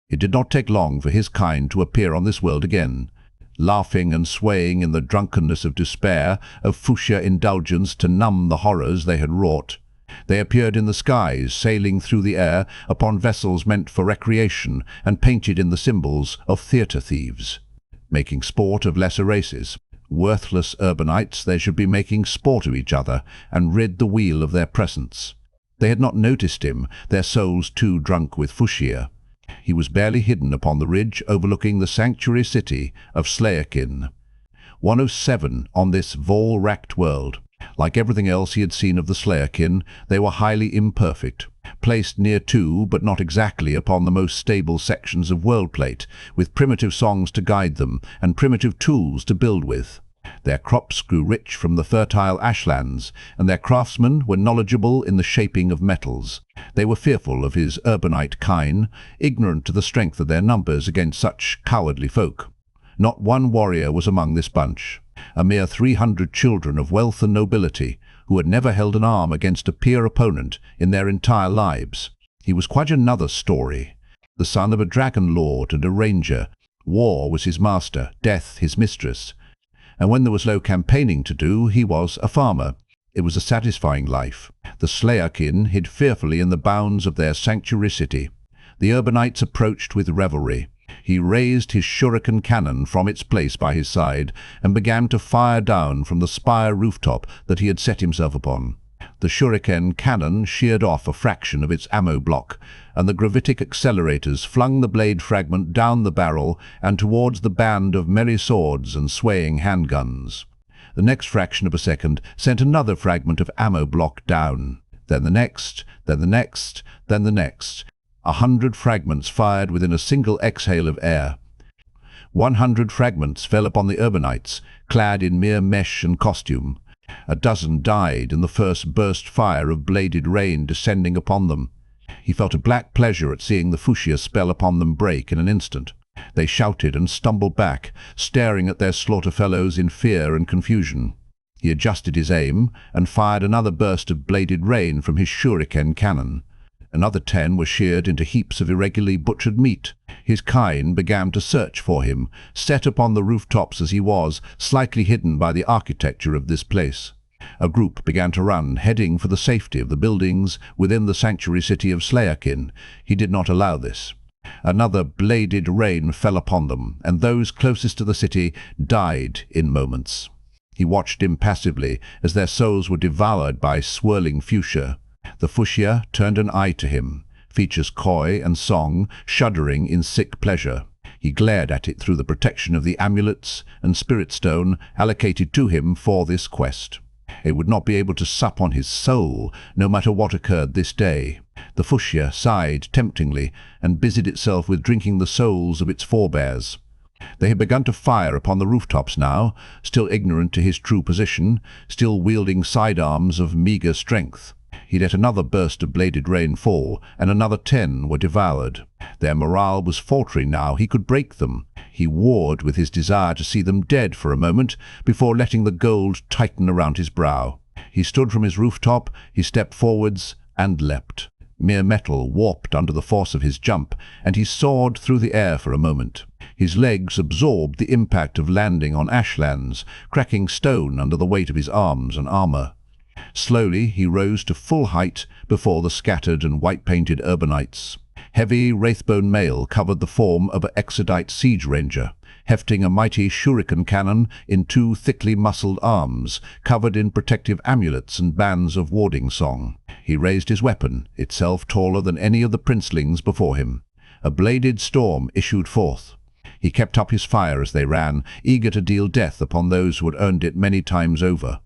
It did not take long for his kind to appear on this world again, laughing and swaying in the drunkenness of despair, of fuchsia indulgence to numb the horrors they had wrought. They appeared in the skies, sailing through the air upon vessels meant for recreation and painted in the symbols of theatre thieves, making sport of lesser races. Worthless urbanites, they should be making sport of each other and rid the wheel of their presence. They had not noticed him, their souls too drunk with fuchsia. He was barely hidden upon the ridge overlooking the sanctuary city of Slayakin, one of 7 on this vol-racked world. Like everything else he had seen of the Slayakin, they were highly imperfect, placed near to, but not exactly upon the most stable sections of world plate, with primitive songs to guide them and primitive tools to build with. Their crops grew rich from the fertile ashlands, and their craftsmen were knowledgeable in the shaping of metals. They were fearful of his urbanite kine, ignorant of the strength of their numbers against such cowardly folk. Not one warrior was among this bunch, a mere 300 children of wealth and nobility, who had never held an arm against a peer opponent in their entire lives. He was quite another story, the son of a dragon lord and a ranger. War was his master, death his mistress, and when there was no campaigning to do, he was a farmer. It was a satisfying life. The Slayakin hid fearfully in the bounds of their sanctuary city. The urbanites approached with revelry. He raised his shuriken cannon from its place by his side and began to fire down from the spire rooftop that he had set himself upon. The shuriken cannon sheared off a fraction of its ammo block, and the gravitic accelerators flung the blade fragment down the barrel and towards the band of merry swords and swaying handguns. The next fraction of a second sent another fragment of ammo block down. Then the next, then the next, then the next. 100 fragments fired within a single exhale of air. 100 fragments fell upon the urbanites, clad in mere mesh and costume. A dozen died in the first burst fire of bladed rain descending upon them. He felt a black pleasure at seeing the fuchsia spell upon them break in an instant. They shouted and stumbled back, staring at their slaughter fellows in fear and confusion. He adjusted his aim and fired another burst of bladed rain from his shuriken cannon. Another 10 were sheared into heaps of irregularly butchered meat. His kine began to search for him, set upon the rooftops as he was, slightly hidden by the architecture of this place. A group began to run, heading for the safety of the buildings within the sanctuary city of Slayakin. He did not allow this. Another bladed rain fell upon them, and those closest to the city died in moments. He watched impassively as their souls were devoured by swirling fuchsia. The fuchsia turned an eye to him, features coy and song, shuddering in sick pleasure. He glared at it through the protection of the amulets and spirit stone allocated to him for this quest. It would not be able to sup on his soul, no matter what occurred this day. The fuchsia sighed temptingly and busied itself with drinking the souls of its forebears. They had begun to fire upon the rooftops now, still ignorant to his true position, still wielding sidearms of meagre strength. He let another burst of bladed rain fall, and another 10 were devoured. Their morale was faltering now. He could break them. He warred with his desire to see them dead for a moment, before letting the gold tighten around his brow. He stood from his rooftop, he stepped forwards, and leapt. Mere metal warped under the force of his jump, and he soared through the air for a moment. His legs absorbed the impact of landing on ashlands, cracking stone under the weight of his arms and armor. Slowly he rose to full height before the scattered and white-painted urbanites. Heavy wraithbone mail covered the form of an exodite siege ranger, hefting a mighty shuriken cannon in 2 thickly muscled arms, covered in protective amulets and bands of warding song. He raised his weapon, itself taller than any of the princelings before him. A bladed storm issued forth. He kept up his fire as they ran, eager to deal death upon those who had earned it many times over.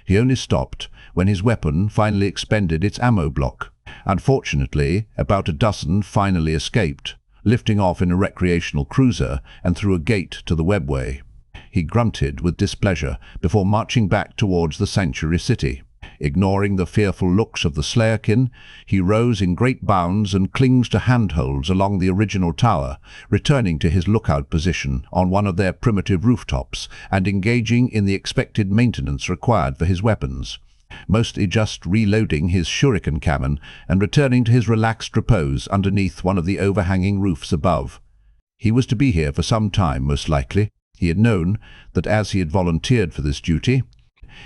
He only stopped when his weapon finally expended its ammo block. Unfortunately, about a dozen finally escaped, lifting off in a recreational cruiser and through a gate to the webway. He grunted with displeasure before marching back towards the sanctuary city. Ignoring the fearful looks of the Slayakin, he rose in great bounds and clinged to handholds along the original tower, returning to his lookout position on one of their primitive rooftops and engaging in the expected maintenance required for his weapons. mostly just reloading his shuriken cannon and returning to his relaxed repose underneath one of the overhanging roofs above. He was to be here for some time, most likely. He had known that as he had volunteered for this duty,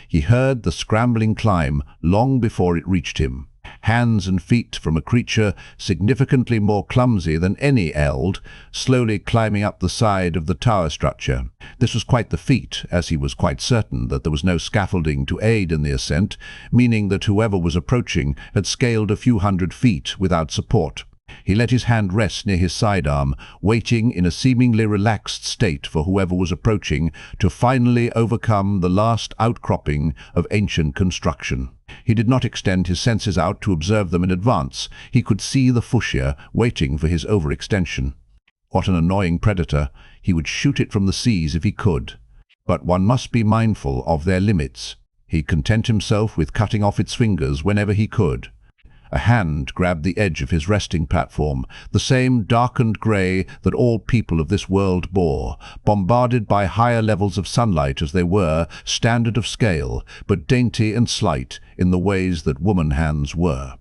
he heard the scrambling climb long before it reached him. Hands and feet from a creature significantly more clumsy than any eld, slowly climbing up the side of the tower structure. This was quite the feat, as he was quite certain that there was no scaffolding to aid in the ascent, meaning that whoever was approaching had scaled a few hundred feet without support. He let his hand rest near his sidearm, waiting in a seemingly relaxed state for whoever was approaching to finally overcome the last outcropping of ancient construction. He did not extend his senses out to observe them in advance. He could see the fuchsia waiting for his overextension. What an annoying predator! He would shoot it from the seas if he could. But one must be mindful of their limits. He'd content himself with cutting off its fingers whenever he could. A hand grabbed the edge of his resting platform, the same darkened grey that all people of this world bore, bombarded by higher levels of sunlight as they were, standard of scale, but dainty and slight in the ways that woman hands were.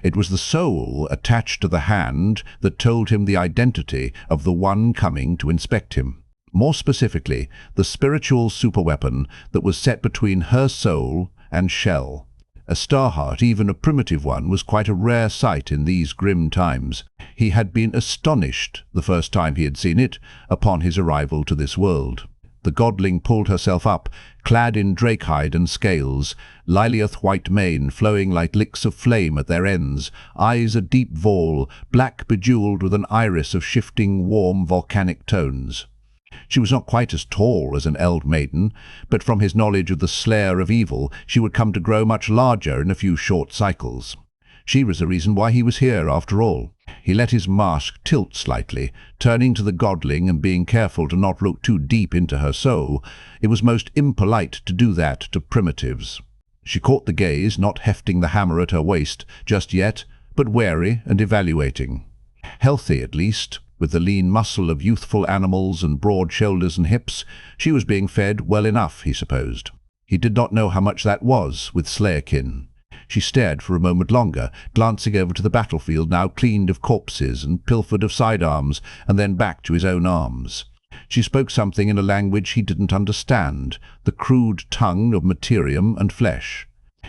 It was the soul attached to the hand that told him the identity of the one coming to inspect him. More specifically, the spiritual superweapon that was set between her soul and shell. A starheart, even a primitive one, was quite a rare sight in these grim times. He had been astonished the first time he had seen it upon his arrival to this world. The godling pulled herself up, clad in drakehide and scales, liliath white mane flowing like licks of flame at their ends, eyes a deep vol, black bejewelled with an iris of shifting, warm, volcanic tones. She was not quite as tall as an eld maiden, but from his knowledge of the slayer of evil, she would come to grow much larger in a few short cycles. She was the reason why he was here, after all. He let his mask tilt slightly, turning to the godling and being careful to not look too deep into her soul. It was most impolite to do that to primitives. She caught the gaze, not hefting the hammer at her waist just yet, but wary and evaluating. Healthy, at least. With the lean muscle of youthful animals and broad shoulders and hips, she was being fed well enough, he supposed. He did not know how much that was with Slayerkin. She stared for a moment longer, glancing over to the battlefield now cleaned of corpses and pilfered of sidearms, and then back to his own arms. She spoke something in a language he didn't understand, the crude tongue of materium and flesh.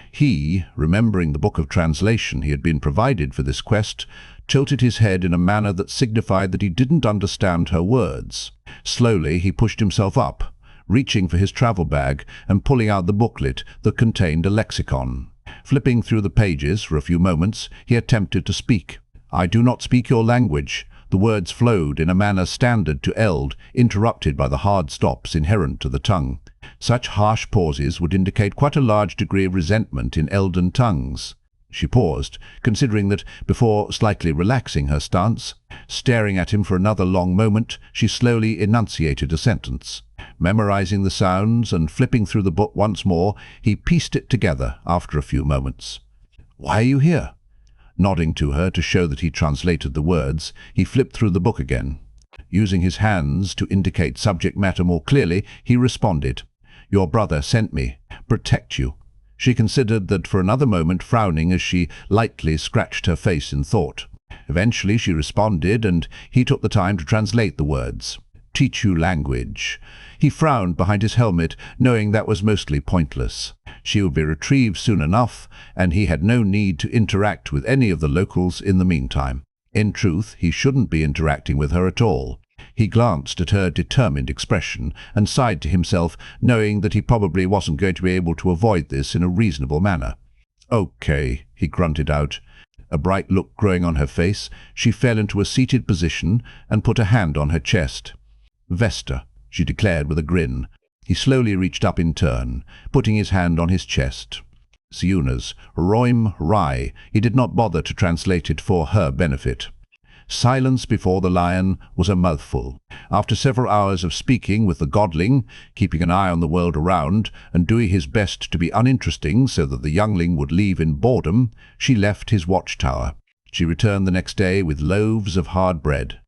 He, remembering the book of translation he had been provided for this quest, tilted his head in a manner that signified that he didn't understand her words. Slowly he pushed himself up, reaching for his travel bag and pulling out the booklet that contained a lexicon. Flipping through the pages for a few moments, he attempted to speak. "I do not speak your language." The words flowed in a manner standard to eld, interrupted by the hard stops inherent to the tongue. Such harsh pauses would indicate quite a large degree of resentment in elden tongues. She paused, considering that before slightly relaxing her stance. Staring at him for another long moment, she slowly enunciated a sentence. Memorizing the sounds and flipping through the book once more, he pieced it together after a few moments. "Why are you here?" Nodding to her to show that he translated the words, he flipped through the book again. Using his hands to indicate subject matter more clearly, he responded, "Your brother sent me. Protect you." She considered that for another moment, frowning as she lightly scratched her face in thought. Eventually she responded, and he took the time to translate the words. "Teach you language." He frowned behind his helmet, knowing that was mostly pointless. She would be retrieved soon enough, and he had no need to interact with any of the locals in the meantime. In truth, he shouldn't be interacting with her at all. He glanced at her determined expression and sighed to himself, knowing that he probably wasn't going to be able to avoid this in a reasonable manner. "Okay," he grunted out. A bright look growing on her face, she fell into a seated position and put a hand on her chest. "Vesta," she declared with a grin. He slowly reached up in turn, putting his hand on his chest. Siuna's Roim Rai. He did not bother to translate it for her benefit. Silence before the lion was a mouthful. After several hours of speaking with the godling, keeping an eye on the world around, and doing his best to be uninteresting so that the youngling would leave in boredom, she left his watchtower. She returned the next day with loaves of hard bread.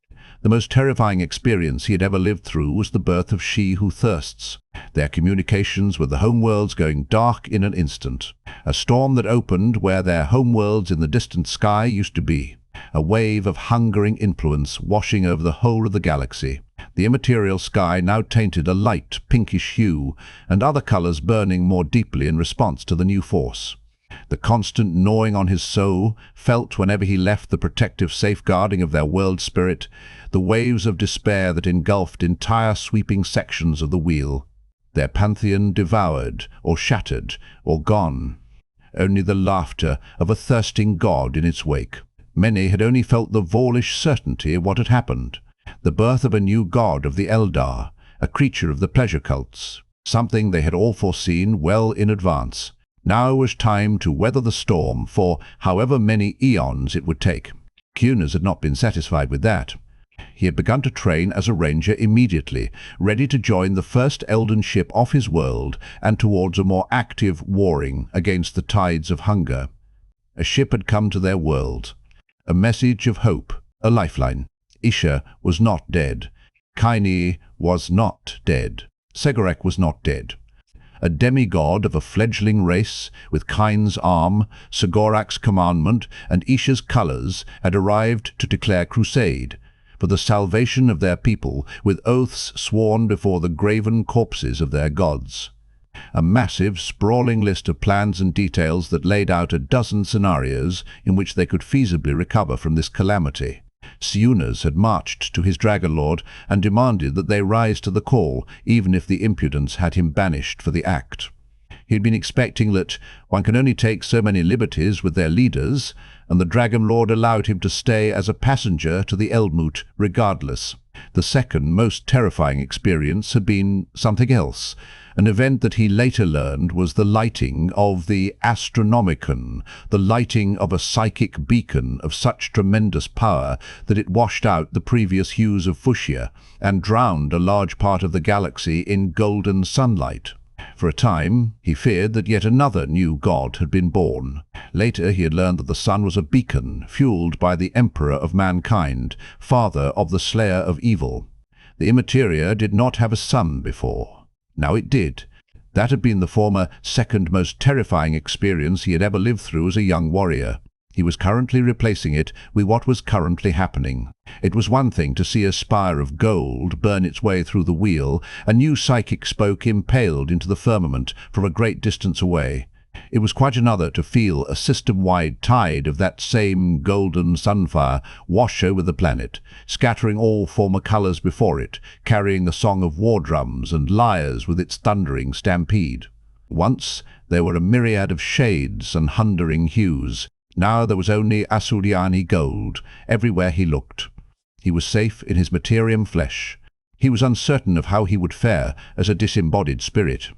The most terrifying experience he had ever lived through was the birth of She Who Thirsts, their communications with the homeworlds going dark in an instant. A storm that opened where their homeworlds in the distant sky used to be. A wave of hungering influence washing over the whole of the galaxy. The immaterial sky now tainted a light pinkish hue, and other colors burning more deeply in response to the new force. The constant gnawing on his soul, felt whenever he left the protective safeguarding of their world spirit, the waves of despair that engulfed entire sweeping sections of the wheel. Their pantheon devoured, or shattered, or gone. Only the laughter of a thirsting god in its wake. Many had only felt the Vorlish certainty of what had happened. The birth of a new god of the Eldar, a creature of the pleasure cults, something they had all foreseen well in advance. Now was time to weather the storm for however many eons it would take. Kunas had not been satisfied with that. He had begun to train as a ranger immediately, ready to join the first Elden ship off his world and towards a more active warring against the tides of hunger. A ship had come to their world. A message of hope, a lifeline. Isha was not dead. Kaini was not dead. Segorek was not dead. A demigod of a fledgling race, with Kain's arm, Segorak's commandment, and Isha's colors, had arrived to declare crusade for the salvation of their people, with oaths sworn before the graven corpses of their gods. A massive, sprawling list of plans and details that laid out a dozen scenarios in which they could feasibly recover from this calamity. Siunas had marched to his Dragonlord and demanded that they rise to the call, even if the impudence had him banished for the act. He had been expecting that one can only take so many liberties with their leaders, and the Dragonlord allowed him to stay as a passenger to the Eldmoot regardless. The second most terrifying experience had been something else. An event that he later learned was the lighting of the Astronomicon, the lighting of a psychic beacon of such tremendous power that it washed out the previous hues of fuchsia and drowned a large part of the galaxy in golden sunlight. For a time, he feared that yet another new god had been born. Later, he had learned that the sun was a beacon fueled by the Emperor of mankind, father of the Slayer of Evil. The Immateria did not have a sun before. Now it did. That had been the former second most terrifying experience he had ever lived through as a young warrior. He was currently replacing it with what was currently happening. It was one thing to see a spire of gold burn its way through the wheel, a new psychic spoke impaled into the firmament from a great distance away. It was quite another to feel a system-wide tide of that same golden sunfire wash over the planet, scattering all former colors before it, carrying the song of war drums and lyres with its thundering stampede. Once there were a myriad of shades and hundering hues. Now there was only Asuliani gold, everywhere he looked. He was safe in his materium flesh. He was uncertain of how he would fare as a disembodied spirit.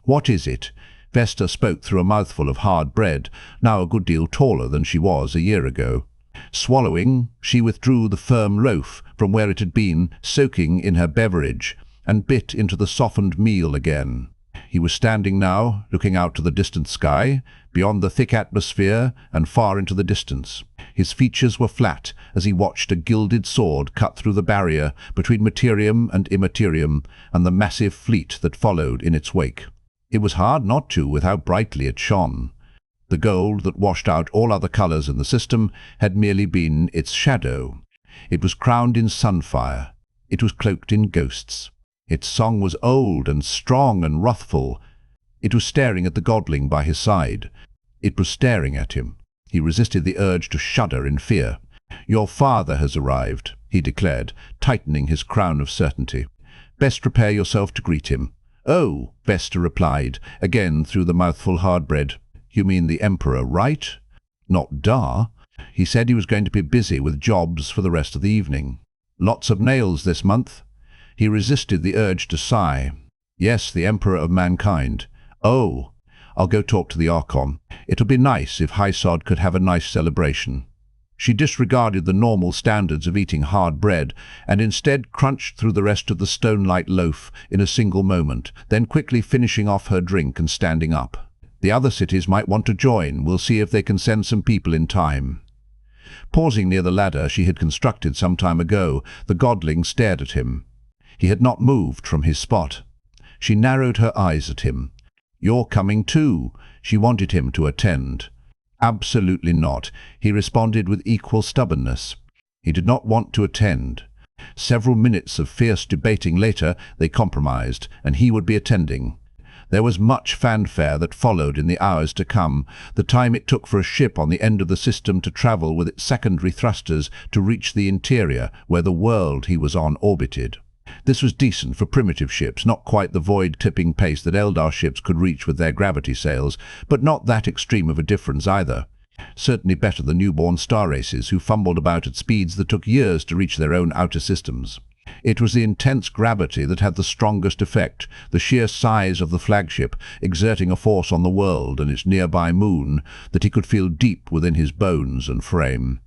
"What is it?" Vesta spoke through a mouthful of hard bread, now a good deal taller than she was a year ago. Swallowing, she withdrew the firm loaf from where it had been, soaking in her beverage, and bit into the softened meal again. He was standing now, looking out to the distant sky, beyond the thick atmosphere and far into the distance. His features were flat as he watched a gilded sword cut through the barrier between materium and immaterium and the massive fleet that followed in its wake. It was hard not to with how brightly it shone. The gold that washed out all other colors in the system had merely been its shadow. It was crowned in sunfire. It was cloaked in ghosts. Its song was old and strong and wrathful. It was staring at the godling by his side. It was staring at him. He resisted the urge to shudder in fear. "Your father has arrived," he declared, tightening his crown of certainty. "Best prepare yourself to greet him." "Oh," Vesta replied, again through the mouthful hard bread. "You mean the Emperor, right?" "Not Dar. He said he was going to be busy with jobs for the rest of the evening." "Lots of nails this month?" He resisted the urge to sigh. "Yes, the Emperor of mankind." "Oh, I'll go talk to the Archon. It'll be nice if Hysod could have a nice celebration." She disregarded the normal standards of eating hard bread and instead crunched through the rest of the stone-light loaf in a single moment, then quickly finishing off her drink and standing up. "The other cities might want to join. We'll see if they can send some people in time." Pausing near the ladder she had constructed some time ago, the godling stared at him. He had not moved from his spot. She narrowed her eyes at him. "You're coming too." She wanted him to attend. Absolutely not, he responded with equal stubbornness. He did not want to attend. Several minutes of fierce debating later, they compromised, and he would be attending. There was much fanfare that followed in the hours to come, the time it took for a ship on the end of the system to travel with its secondary thrusters to reach the interior, where the world he was on orbited. This was decent for primitive ships, not quite the void-tipping pace that Eldar ships could reach with their gravity sails, but not that extreme of a difference either. Certainly better than newborn star races who fumbled about at speeds that took years to reach their own outer systems. It was the intense gravity that had the strongest effect, the sheer size of the flagship exerting a force on the world and its nearby moon that he could feel deep within his bones and frame.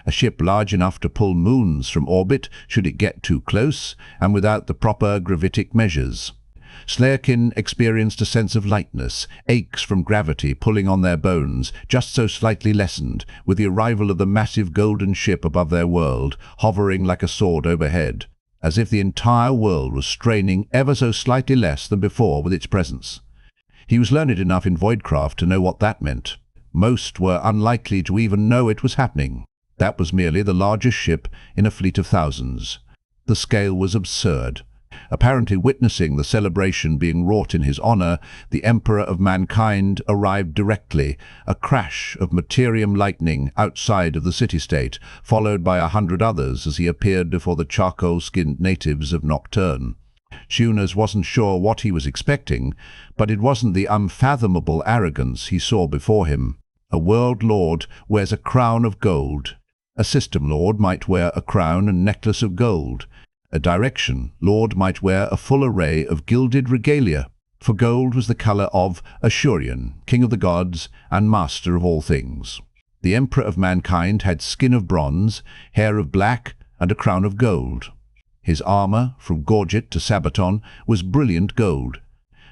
A ship large enough to pull moons from orbit should it get too close, and without the proper gravitic measures. Slayerkin experienced a sense of lightness, aches from gravity pulling on their bones, just so slightly lessened, with the arrival of the massive golden ship above their world, hovering like a sword overhead, as if the entire world was straining ever so slightly less than before with its presence. He was learned enough in voidcraft to know what that meant. Most were unlikely to even know it was happening. That was merely the largest ship in a fleet of thousands. The scale was absurd. Apparently witnessing the celebration being wrought in his honor, the Emperor of Mankind arrived directly, a crash of materium lightning outside of the city-state, followed by 100 others as he appeared before the charcoal-skinned natives of Nocturne. Tunas wasn't sure what he was expecting, but it wasn't the unfathomable arrogance he saw before him. A world lord wears a crown of gold. A system lord might wear a crown and necklace of gold. A direction lord might wear a full array of gilded regalia, for gold was the color of Ashurian, king of the gods and master of all things. The Emperor of Mankind had skin of bronze, hair of black, and a crown of gold. His armor, from gorget to sabaton, was brilliant gold,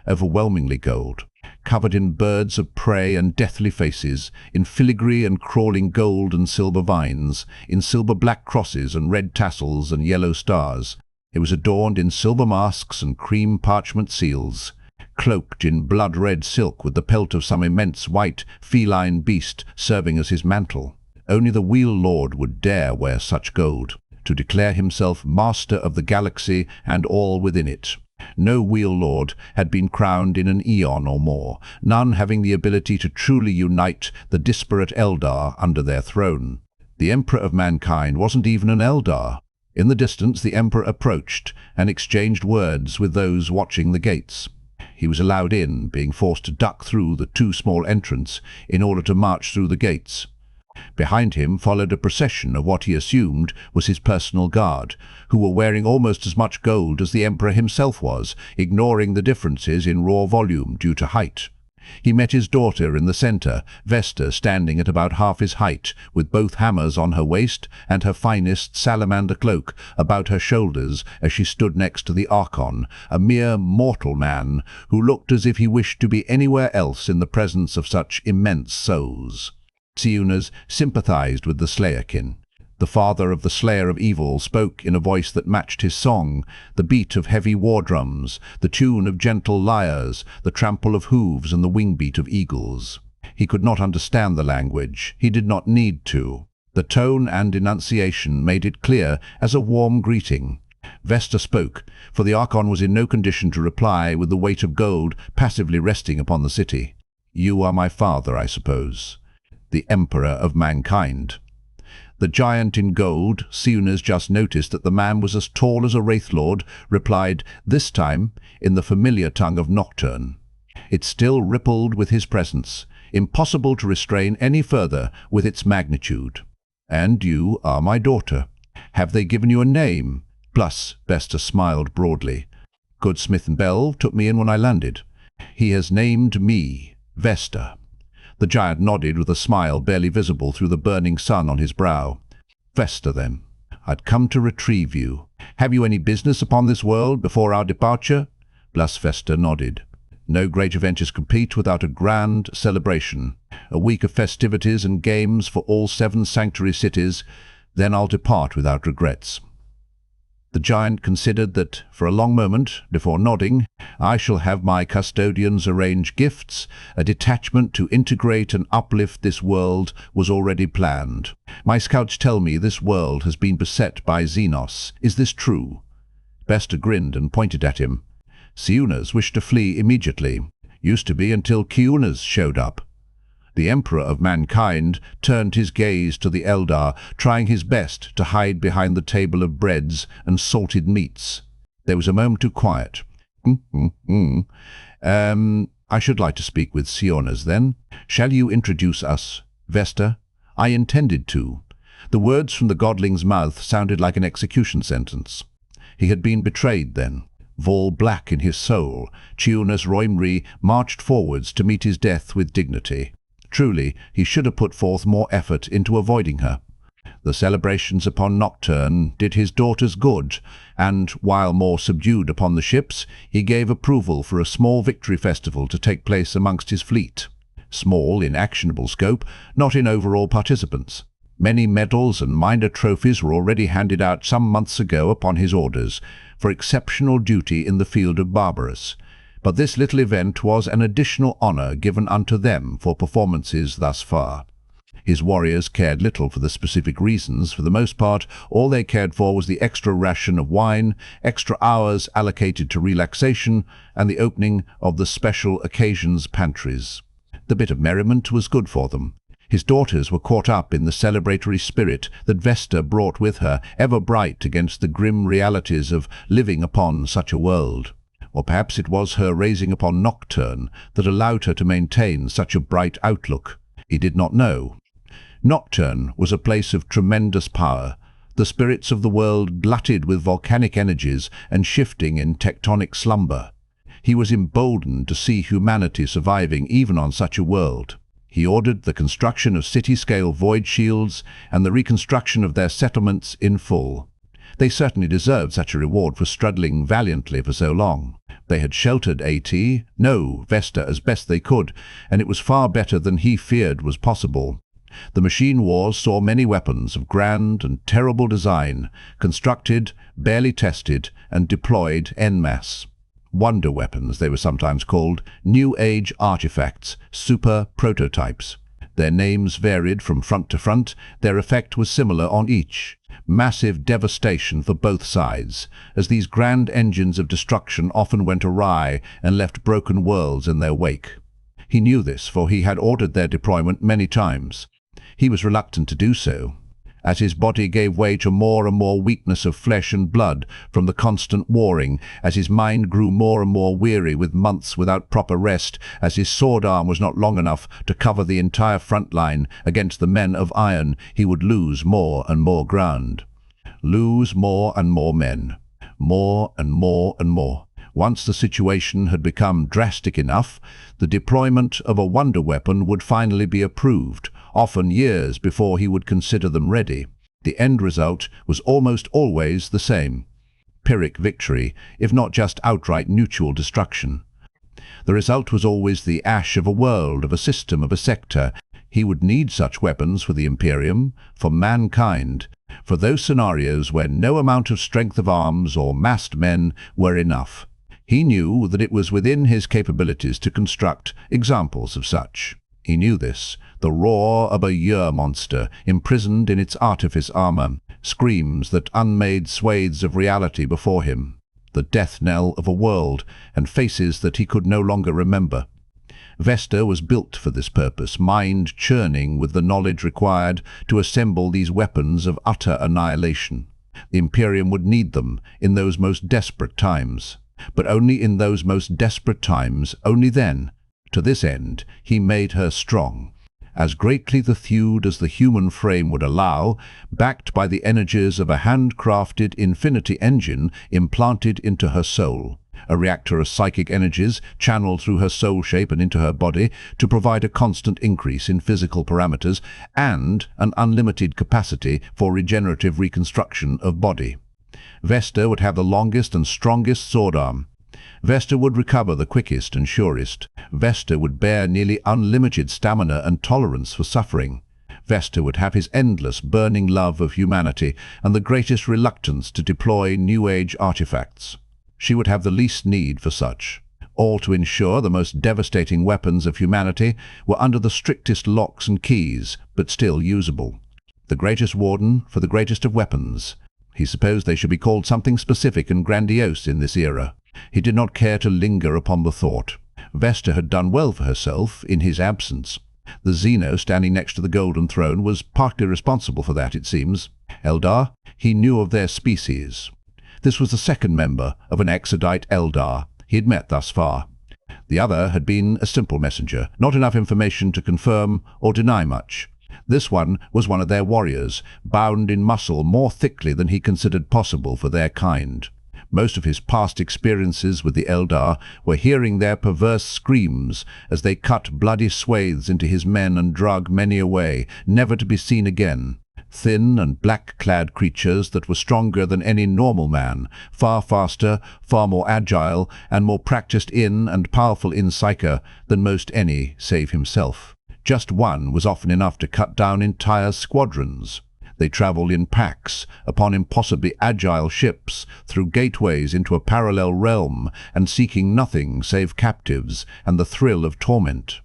overwhelmingly gold, covered in birds of prey and deathly faces, in filigree and crawling gold and silver vines, in silver-black crosses and red tassels and yellow stars. It was adorned in silver masks and cream parchment seals, cloaked in blood-red silk with the pelt of some immense white, feline beast serving as his mantle. Only the Wheel Lord would dare wear such gold, to declare himself master of the galaxy and all within it. No Wheel Lord had been crowned in an eon or more, none having the ability to truly unite the disparate Eldar under their throne. The Emperor of Mankind wasn't even an Eldar. In the distance the Emperor approached and exchanged words with those watching the gates. He was allowed in, being forced to duck through the two small entrants in order to march through the gates. Behind him followed a procession of what he assumed was his personal guard, who were wearing almost as much gold as the Emperor himself was, ignoring the differences in raw volume due to height. He met his daughter in the center, Vesta standing at about half his height, with both hammers on her waist and her finest salamander cloak about her shoulders as she stood next to the Archon, a mere mortal man who looked as if he wished to be anywhere else in the presence of such immense souls. Siunas sympathized with the Slayerkin. The father of the Slayer of Evil spoke in a voice that matched his song, the beat of heavy war drums, the tune of gentle lyres, the trample of hooves and the wing-beat of eagles. He could not understand the language. He did not need to. The tone and enunciation made it clear as a warm greeting. Vesta spoke, for the Archon was in no condition to reply with the weight of gold passively resting upon the city. "You are my father, I suppose." The Emperor of Mankind. The giant in gold, Siunas just noticed that the man was as tall as a Wraithlord, replied, this time in the familiar tongue of Nocturne. It still rippled with his presence, impossible to restrain any further with its magnitude. "And you are my daughter. Have they given you a name?" Plus, Vesta smiled broadly. "Good Smith and Bell took me in when I landed. He has named me Vesta." The giant nodded with a smile barely visible through the burning sun on his brow. "Vesta, then. I'd come to retrieve you. Have you any business upon this world before our departure?" Blas Vesta nodded. "No great event is complete without a grand celebration. A week of festivities and games for all 7 sanctuary cities, then I'll depart without regrets." The giant considered that, for a long moment, before nodding. "I shall have my custodians arrange gifts. A detachment to integrate and uplift this world was already planned. My scouts tell me this world has been beset by Xenos. Is this true?" Vesta grinned and pointed at him. "Siunas wished to flee immediately. Used to be until Kiunas showed up." The Emperor of Mankind turned his gaze to the Eldar, trying his best to hide behind the table of breads and salted meats. There was a moment of quiet. I should like to speak with Siunas then. Shall you introduce us, Vesta?" "I intended to." The words from the godling's mouth sounded like an execution sentence. He had been betrayed then. Vol black in his soul, Chiunas Roimri marched forwards to meet his death with dignity. Truly, he should have put forth more effort into avoiding her. The celebrations upon Nocturne did his daughters good, and, while more subdued upon the ships, he gave approval for a small victory festival to take place amongst his fleet. Small in actionable scope, not in overall participants. Many medals and minor trophies were already handed out some months ago upon his orders, for exceptional duty in the field of Barbarous. But this little event was an additional honor given unto them for performances thus far. His warriors cared little for the specific reasons. For the most part, all they cared for was the extra ration of wine, extra hours allocated to relaxation, and the opening of the special occasions pantries. The bit of merriment was good for them. His daughters were caught up in the celebratory spirit that Vesta brought with her, ever bright against the grim realities of living upon such a world. Or perhaps it was her raising upon Nocturne that allowed her to maintain such a bright outlook. He did not know. Nocturne was a place of tremendous power, the spirits of the world glutted with volcanic energies and shifting in tectonic slumber. He was emboldened to see humanity surviving even on such a world. He ordered the construction of city-scale void shields and the reconstruction of their settlements in full. They certainly deserved such a reward for struggling valiantly for so long. They had sheltered Vesta as best they could, and it was far better than he feared was possible. The machine wars saw many weapons of grand and terrible design, constructed, barely tested, and deployed en masse. Wonder weapons, they were sometimes called, New Age artifacts, super prototypes. Their names varied from front to front, their effect was similar on each. Massive devastation for both sides, as these grand engines of destruction often went awry and left broken worlds in their wake. He knew this, for he had ordered their deployment many times. He was reluctant to do so, as his body gave way to more and more weakness of flesh and blood from the constant warring, as his mind grew more and more weary with months without proper rest, as his sword arm was not long enough to cover the entire front line against the men of iron. He would lose more and more ground. Lose more and more men. More and more and more. Once the situation had become drastic enough, the deployment of a wonder weapon would finally be approved, often years before he would consider them ready. The end result was almost always the same: Pyrrhic victory, if not just outright mutual destruction. The result was always the ash of a world, of a system, of a sector. He would need such weapons for the Imperium, for mankind, for those scenarios where no amount of strength of arms or massed men were enough. He knew that it was within his capabilities to construct examples of such. He knew this. The roar of a Yer monster, imprisoned in its artifice armor, screams that unmade swathes of reality before him, the death knell of a world, and faces that he could no longer remember. Vesta was built for this purpose, mind churning with the knowledge required to assemble these weapons of utter annihilation. The Imperium would need them in those most desperate times, but only in those most desperate times, only then. To this end, he made her strong, as greatly the thewed as the human frame would allow, backed by the energies of a handcrafted infinity engine implanted into her soul, a reactor of psychic energies channeled through her soul shape and into her body to provide a constant increase in physical parameters and an unlimited capacity for regenerative reconstruction of body. Vesta would have the longest and strongest sword arm. Vesta would recover the quickest and surest. Vesta would bear nearly unlimited stamina and tolerance for suffering. Vesta would have his endless, burning love of humanity and the greatest reluctance to deploy New Age artifacts. She would have the least need for such, all to ensure the most devastating weapons of humanity were under the strictest locks and keys, but still usable. The greatest warden for the greatest of weapons. He supposed they should be called something specific and grandiose in this era. He did not care to linger upon the thought. Vesta had done well for herself in his absence. The Xeno standing next to the golden throne was partly responsible for that, it seems. Eldar, he knew of their species. This was the second member of an exodite Eldar he had met thus far. The other had been a simple messenger, not enough information to confirm or deny much. This one was one of their warriors, bound in muscle more thickly than he considered possible for their kind. Most of his past experiences with the Eldar were hearing their perverse screams as they cut bloody swathes into his men and drug many away, never to be seen again. Thin and black-clad creatures that were stronger than any normal man, far faster, far more agile, and more practiced in and powerful in psyche than most any save himself. Just one was often enough to cut down entire squadrons. They travelled in packs, upon impossibly agile ships, through gateways into a parallel realm, and seeking nothing save captives and the thrill of torment.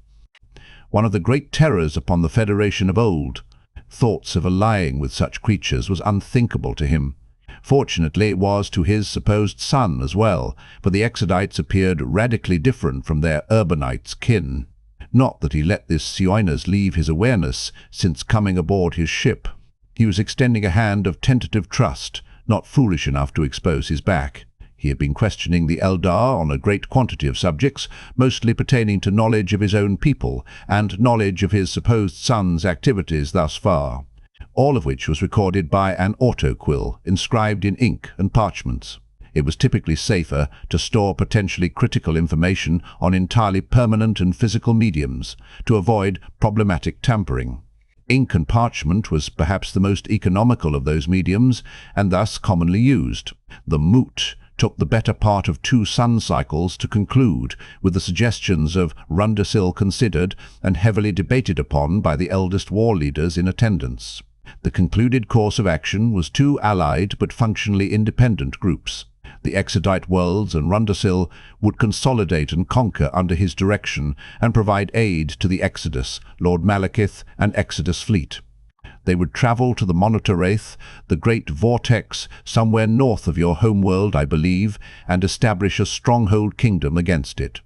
One of the great terrors upon the Federation of old. Thoughts of allying with such creatures was unthinkable to him. Fortunately, it was to his supposed son as well, for the Exodites appeared radically different from their Urbanites' kin. Not that he let this Sioiners leave his awareness since coming aboard his ship. He was extending a hand of tentative trust, not foolish enough to expose his back. He had been questioning the Eldar on a great quantity of subjects, mostly pertaining to knowledge of his own people and knowledge of his supposed son's activities thus far, all of which was recorded by an autoquill inscribed in ink and parchments. It was typically safer to store potentially critical information on entirely permanent and physical mediums to avoid problematic tampering. Ink and parchment was perhaps the most economical of those mediums, and thus commonly used. The moot took the better part of 2 sun cycles to conclude, with the suggestions of Rundasil considered and heavily debated upon by the eldest war leaders in attendance. The concluded course of action was 2 allied but functionally independent groups. The Exodite worlds and Rundasil would consolidate and conquer under his direction and provide aid to the Exodus, Lord Malekith, and Exodus fleet. They would travel to the Monotorath, the great vortex somewhere north of your homeworld, I believe, and establish a stronghold kingdom against it.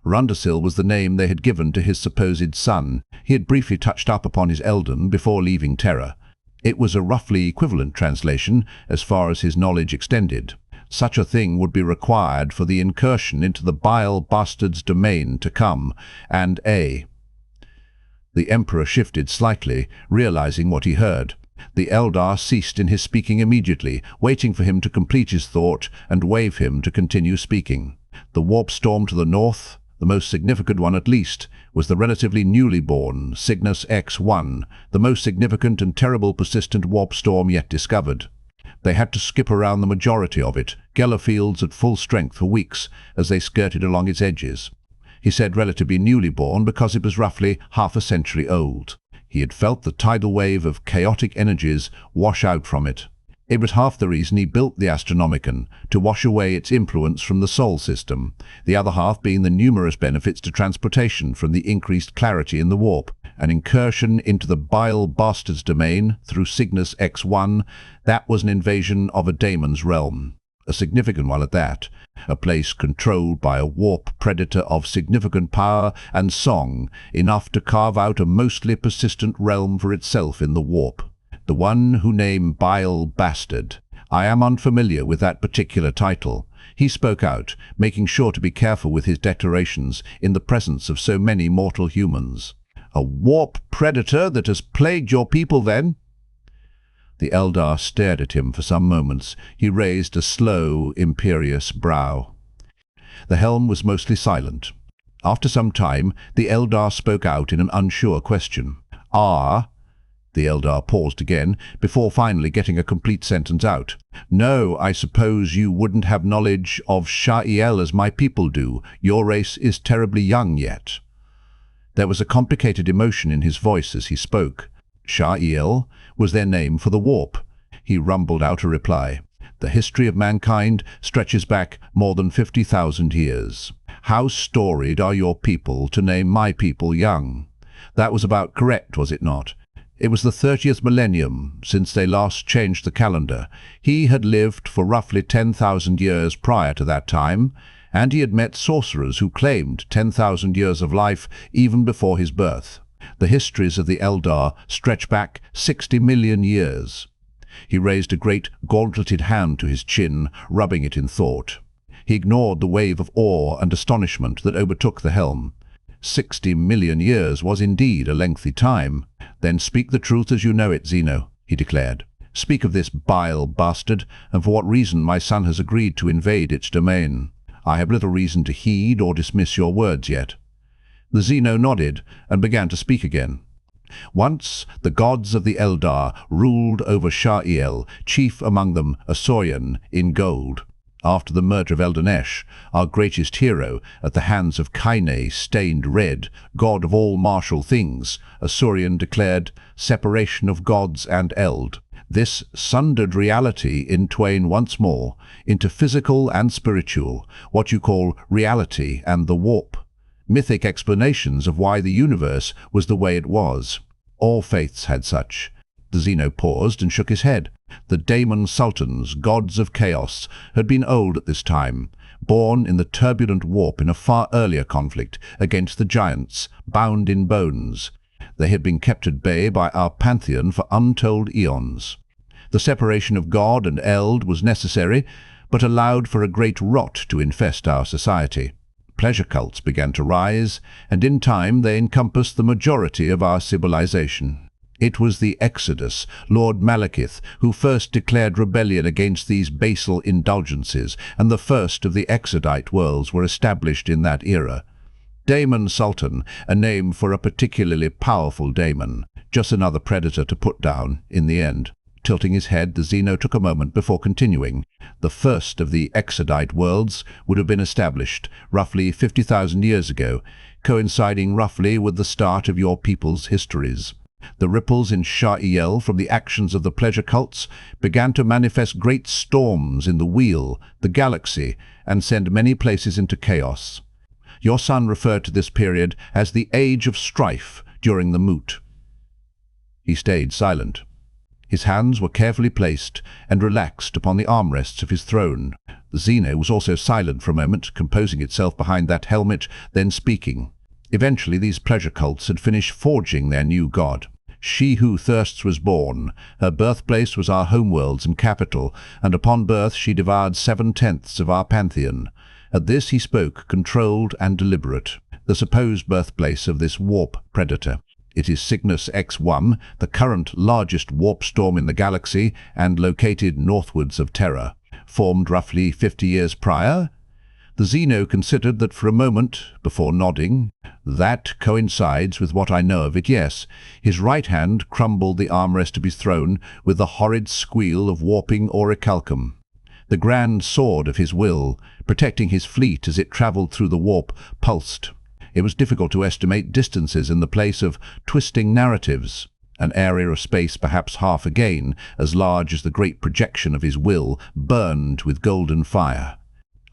Rundasil was the name they had given to his supposed son. He had briefly touched up upon his Eldon before leaving Terra. It was a roughly equivalent translation as far as his knowledge extended. Such a thing would be required for the incursion into the Bile Bastard's domain to come, and The Emperor shifted slightly, realizing what he heard. The Eldar ceased in his speaking immediately, waiting for him to complete his thought and wave him to continue speaking. The warp storm to the north, the most significant one at least, was the relatively newly born Cygnus X1, the most significant and terrible persistent warp storm yet discovered. They had to skip around the majority of it, Geller fields at full strength for weeks, as they skirted along its edges. He said relatively newly born because it was roughly half a century old. He had felt the tidal wave of chaotic energies wash out from it. It was half the reason he built the Astronomicon, to wash away its influence from the Sol system, the other half being the numerous benefits to transportation from the increased clarity in the warp. An incursion into the Bile Bastard's domain through Cygnus X1, that was an invasion of a daemon's realm. A significant one at that, a place controlled by a warp predator of significant power and song, enough to carve out a mostly persistent realm for itself in the warp. The one who named Bile Bastard. I am unfamiliar with that particular title. He spoke out, making sure to be careful with his declarations in the presence of so many mortal humans. A warp predator that has plagued your people, then? The Eldar stared at him for some moments. He raised a slow, imperious brow. The helm was mostly silent. After some time, the Eldar spoke out in an unsure question. The Eldar paused again, before finally getting a complete sentence out. No, I suppose you wouldn't have knowledge of Sha'iel as my people do. Your race is terribly young yet. There was a complicated emotion in his voice as he spoke. Sha'il was their name for the warp. He rumbled out a reply. The history of mankind stretches back more than 50,000 years. How storied are your people to name my people young? That was about correct, was it not? It was the 30th millennium since they last changed the calendar. He had lived for roughly 10,000 years prior to that time, and he had met sorcerers who claimed 10,000 years of life even before his birth. The histories of the Eldar stretch back 60 million years. He raised a great gauntleted hand to his chin, rubbing it in thought. He ignored the wave of awe and astonishment that overtook the helm. 60 million years was indeed a lengthy time. Then speak the truth as you know it, Zeno, he declared. Speak of this bile bastard, and for what reason my son has agreed to invade its domain. I have little reason to heed or dismiss your words yet. The Zeno nodded and began to speak again. Once the gods of the Eldar ruled over Sha'il, chief among them a Saurian in gold. After the murder of Eldanesh, our greatest hero, at the hands of Kaine stained red, god of all martial things, a Saurian declared separation of gods and eld. This sundered reality in twain once more, into physical and spiritual, what you call reality and the warp. Mythic explanations of why the universe was the way it was. All faiths had such. The Zeno paused and shook his head. The Daemon Sultans, gods of chaos, had been old at this time, born in the turbulent warp in a far earlier conflict against the giants, bound in bones. They had been kept at bay by our pantheon for untold eons. The separation of god and eld was necessary, but allowed for a great rot to infest our society. Pleasure cults began to rise, and in time they encompassed the majority of our civilization. It was the Exodus, Lord Malekith, who first declared rebellion against these basal indulgences, and the first of the Exodite worlds were established in that era. Daemon Sultan, a name for a particularly powerful daemon, just another predator to put down in the end. Tilting his head, the Zeno took a moment before continuing. The first of the Exodite worlds would have been established roughly 50,000 years ago, coinciding roughly with the start of your people's histories. The ripples in Sha'il from the actions of the pleasure cults began to manifest great storms in the wheel, the galaxy, and send many places into chaos. Your son referred to this period as the Age of Strife during the Moot. He stayed silent. His hands were carefully placed and relaxed upon the armrests of his throne. The Zeno was also silent for a moment, composing itself behind that helmet, then speaking. Eventually these pleasure cults had finished forging their new god. She who thirsts was born. Her birthplace was our homeworlds and capital, and upon birth she devoured 7/10 of our pantheon. At this he spoke, controlled and deliberate. The supposed birthplace of this warp predator. It is Cygnus X1, the current largest warp storm in the galaxy and located northwards of Terra. Formed roughly 50 years prior, the Zeno considered that for a moment, before nodding. That coincides with what I know of it, yes. His right hand crumbled the armrest of his throne with the horrid squeal of warping orichalcum. The grand sword of his will, protecting his fleet as it travelled through the warp, pulsed. It was difficult to estimate distances in the place of twisting narratives. An area of space perhaps half again, as large as the great projection of his will, burned with golden fire.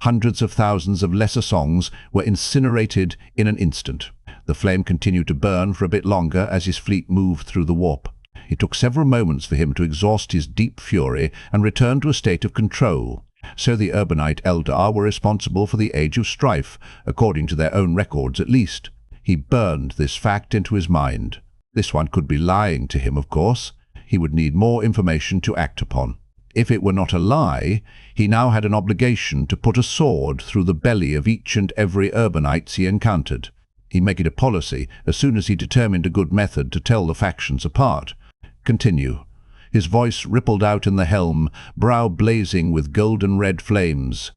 Hundreds of thousands of lesser songs were incinerated in an instant. The flame continued to burn for a bit longer as his fleet moved through the warp. It took several moments for him to exhaust his deep fury and return to a state of control. So the urbanite Eldar were responsible for the Age of Strife, according to their own records at least. He burned this fact into his mind. This one could be lying to him, of course. He would need more information to act upon. If it were not a lie, he now had an obligation to put a sword through the belly of each and every urbanite he encountered. He made it a policy as soon as he determined a good method to tell the factions apart. Continue. His voice rippled out in the helm, brow blazing with golden-red flames.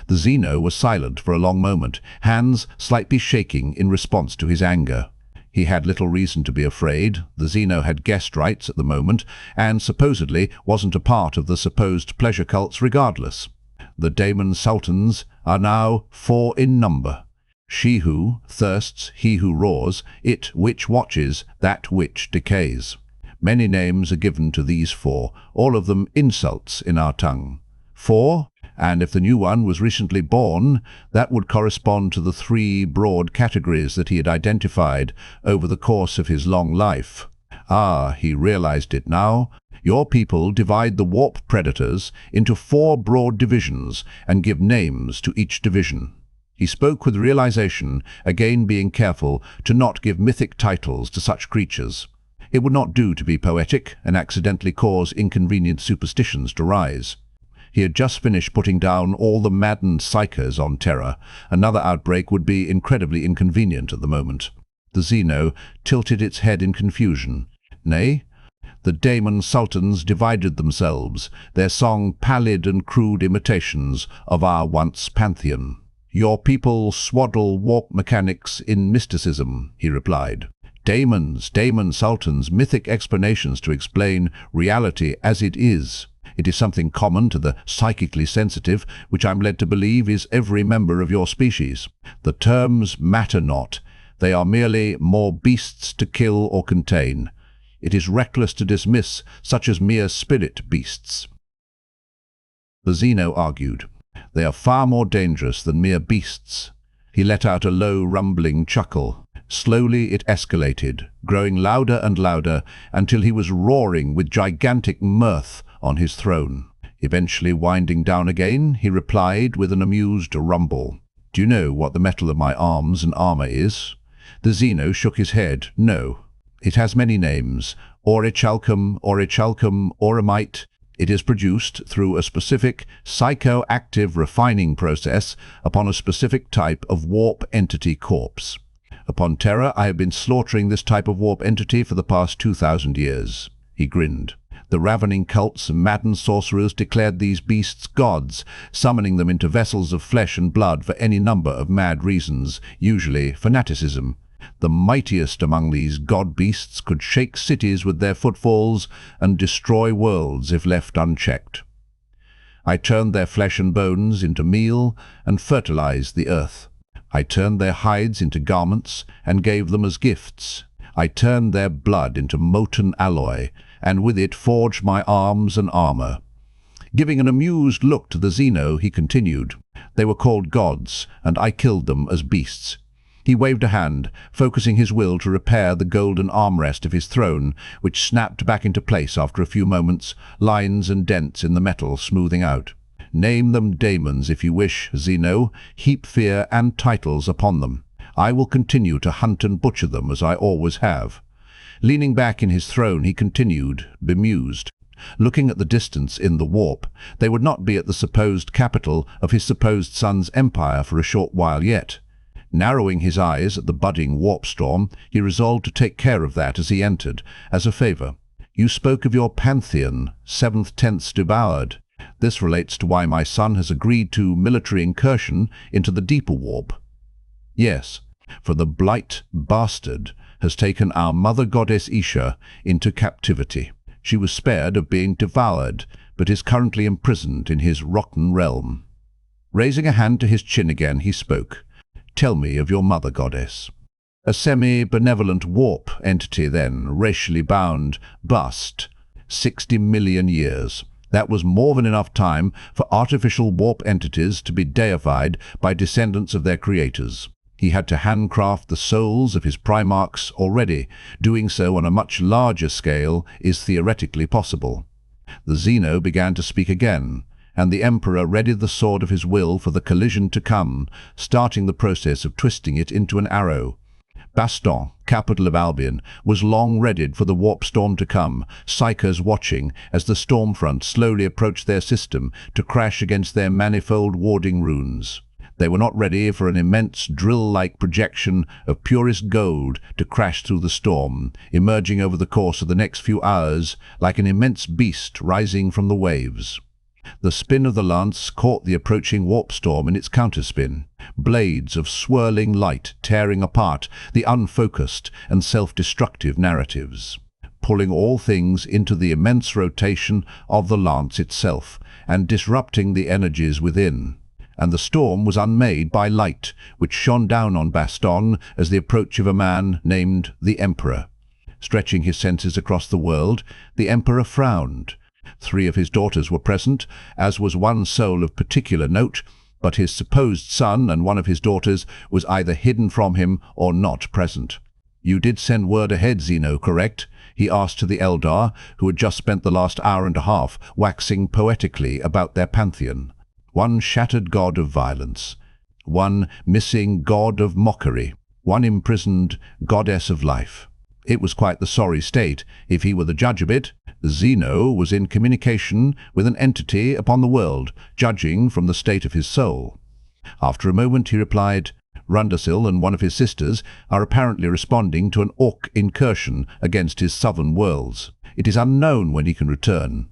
The Zeno was silent for a long moment, hands slightly shaking in response to his anger. He had little reason to be afraid. The Zeno had guest rights at the moment, and supposedly wasn't a part of the supposed pleasure cults regardless. The Daemon Sultans are now 4 in number. She who thirsts, he who roars, it which watches, that which decays. Many names are given to these four, all of them insults in our tongue. Four, and if the new one was recently born, that would correspond to the three broad categories that he had identified over the course of his long life. Ah, he realized it now. Your people divide the warp predators into four broad divisions and give names to each division. He spoke with realization, again being careful to not give mythic titles to such creatures. It would not do to be poetic and accidentally cause inconvenient superstitions to rise. He had just finished putting down all the maddened psychers on Terra. Another outbreak would be incredibly inconvenient at the moment. The Xeno tilted its head in confusion. Nay, the Daemon Sultans divided themselves, their song pallid and crude imitations of our once pantheon. Your people swaddle warp mechanics in mysticism, he replied. Daemons, Daemon Sultans, mythic explanations to explain reality as it is. It is something common to the psychically sensitive, which I'm led to believe is every member of your species. The terms matter not. They are merely more beasts to kill or contain. It is reckless to dismiss such as mere spirit beasts. The Xeno argued. They are far more dangerous than mere beasts. He let out a low, rumbling chuckle. Slowly it escalated, growing louder and louder, until he was roaring with gigantic mirth on his throne. Eventually winding down again, he replied with an amused rumble. Do you know what the metal of my arms and armor is? The Xeno shook his head. No. It has many names. Orichalcum, oramite. It is produced through a specific psychoactive refining process upon a specific type of warp entity corpse. Upon Terra, I have been slaughtering this type of warp entity for the past 2,000 years. He grinned. The ravening cults and maddened sorcerers declared these beasts gods, summoning them into vessels of flesh and blood for any number of mad reasons, usually fanaticism. The mightiest among these god-beasts could shake cities with their footfalls and destroy worlds if left unchecked. I turned their flesh and bones into meal and fertilized the earth. I turned their hides into garments and gave them as gifts. I turned their blood into molten alloy, and with it forged my arms and armor. Giving an amused look to the Xeno, he continued. They were called gods, and I killed them as beasts. He waved a hand, focusing his will to repair the golden armrest of his throne, which snapped back into place after a few moments, lines and dents in the metal smoothing out. Name them daemons if you wish, Xeno. Heap fear and titles upon them. I will continue to hunt and butcher them as I always have. Leaning back in his throne, he continued, bemused. Looking at the distance in the warp, they would not be at the supposed capital of his supposed son's empire for a short while yet. Narrowing his eyes at the budding warp storm, he resolved to take care of that as he entered, as a favor. You spoke of your pantheon, seventh tenths devoured. This relates to why my son has agreed to military incursion into the deeper warp. Yes, for the blight bastard has taken our mother goddess Isha into captivity. She was spared of being devoured, but is currently imprisoned in his rotten realm. Raising a hand to his chin again, he spoke. Tell me of your mother goddess. A semi-benevolent warp entity then, racially bound, bust. 60 million years. That was more than enough time for artificial warp entities to be deified by descendants of their creators. He had to handcraft the souls of his primarchs already. Doing so on a much larger scale is theoretically possible. The Xeno began to speak again, and the Emperor readied the sword of his will for the collision to come, starting the process of twisting it into an arrow. Baston, capital of Albion, was long readied for the warp storm to come, psychers watching as the storm front slowly approached their system to crash against their manifold warding runes. They were not ready for an immense drill-like projection of purest gold to crash through the storm, emerging over the course of the next few hours like an immense beast rising from the waves. The spin of the lance caught the approaching warp storm in its counterspin, blades of swirling light tearing apart the unfocused and self-destructive narratives, pulling all things into the immense rotation of the lance itself and disrupting the energies within. and the storm was unmade by light, which shone down on Baston as the approach of a man named the Emperor. Stretching his senses across the world, the Emperor frowned. 3 of his daughters were present, as was one soul of particular note, but his supposed son and one of his daughters was either hidden from him or not present. "You did send word ahead, Zeno, correct?" he asked to the eldar, who had just spent the last hour and a half waxing poetically about their pantheon. One shattered god of violence, one missing god of mockery, one imprisoned goddess of life. It was quite the sorry state, if he were the judge of it. Zeno was in communication with an entity upon the world, judging from the state of his soul. After a moment he replied, "Rundasil and one of his sisters are apparently responding to an orc incursion against his southern worlds. It is unknown when he can return."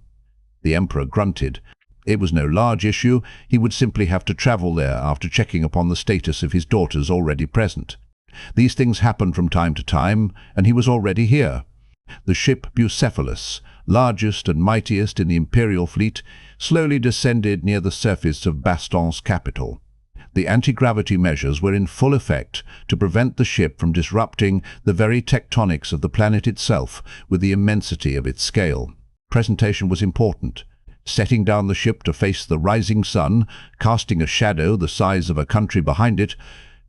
The Emperor grunted. It was no large issue. He would simply have to travel there after checking upon the status of his daughters already present. These things happened from time to time, and he was already here. The ship Bucephalus, largest and mightiest in the Imperial fleet, slowly descended near the surface of Baston's capital. The anti-gravity measures were in full effect to prevent the ship from disrupting the very tectonics of the planet itself with the immensity of its scale. Presentation was important. Setting down the ship to face the rising sun, casting a shadow the size of a country behind it,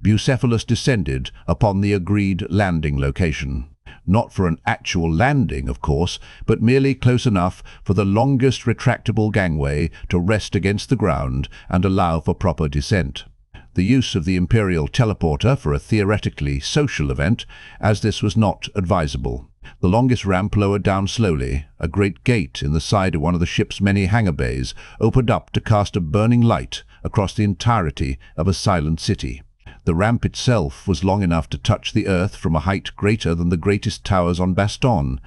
Bucephalus descended upon the agreed landing location. Not for an actual landing, of course, but merely close enough for the longest retractable gangway to rest against the ground and allow for proper descent. The use of the Imperial teleporter for a theoretically social event, as this was not advisable. The longest ramp lowered down slowly. A great gate in the side of one of the ship's many hangar bays opened up to cast a burning light across the entirety of a silent city. The ramp itself was long enough to touch the earth from a height greater than the greatest towers on Baston,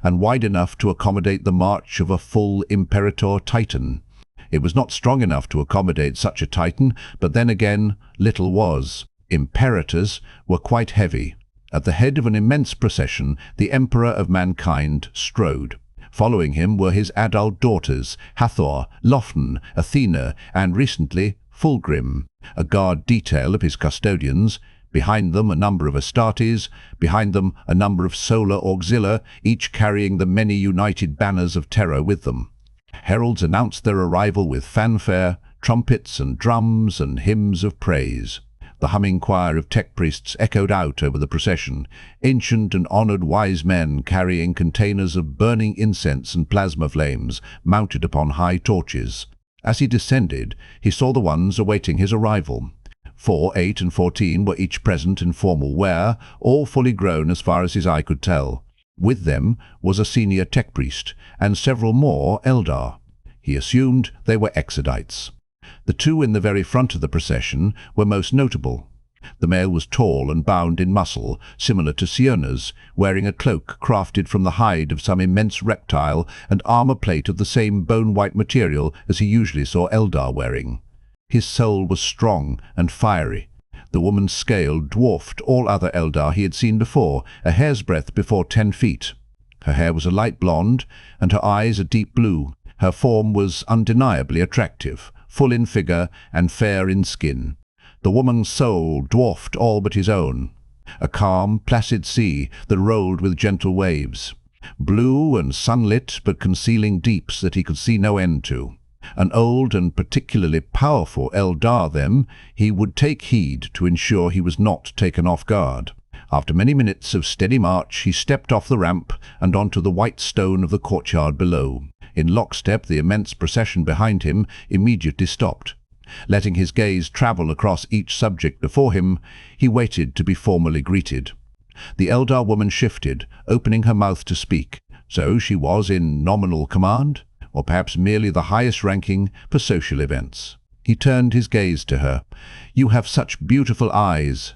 and wide enough to accommodate the march of a full Imperator Titan. It was not strong enough to accommodate such a Titan, but then again, little was. Imperators were quite heavy. At the head of an immense procession, the Emperor of Mankind strode. Following him were his adult daughters, Hathor, Lofn, Athena, and recently Fulgrim, a guard detail of his custodians. Behind them a number of Astartes, behind them a number of solar auxilia, each carrying the many united banners of Terra with them. Heralds announced their arrival with fanfare, trumpets and drums and hymns of praise. The humming choir of tech priests echoed out over the procession, ancient and honored wise men carrying containers of burning incense and plasma flames mounted upon high torches. As he descended, he saw the ones awaiting his arrival. 4, 8, and 14 were each present in formal wear, all fully grown as far as his eye could tell. With them was a senior tech priest, and several more eldar. He assumed they were exodites. The 2 in the very front of the procession were most notable. The male was tall and bound in muscle, similar to Siona's, wearing a cloak crafted from the hide of some immense reptile and armor plate of the same bone-white material as he usually saw Eldar wearing. His soul was strong and fiery. The woman's scale dwarfed all other Eldar he had seen before, a hair's breadth before 10 feet. Her hair was a light blonde, and her eyes a deep blue. Her form was undeniably attractive, full in figure and fair in skin. The woman's soul dwarfed all but his own. A calm, placid sea that rolled with gentle waves. Blue and sunlit, but concealing deeps that he could see no end to. An old and particularly powerful Eldar them, he would take heed to ensure he was not taken off guard. After many minutes of steady march, he stepped off the ramp and onto the white stone of the courtyard below. In lockstep, the immense procession behind him immediately stopped. Letting his gaze travel across each subject before him, he waited to be formally greeted. The Eldar woman shifted, opening her mouth to speak. So she was in nominal command, or perhaps merely the highest ranking for social events. He turned his gaze to her. "You have such beautiful eyes."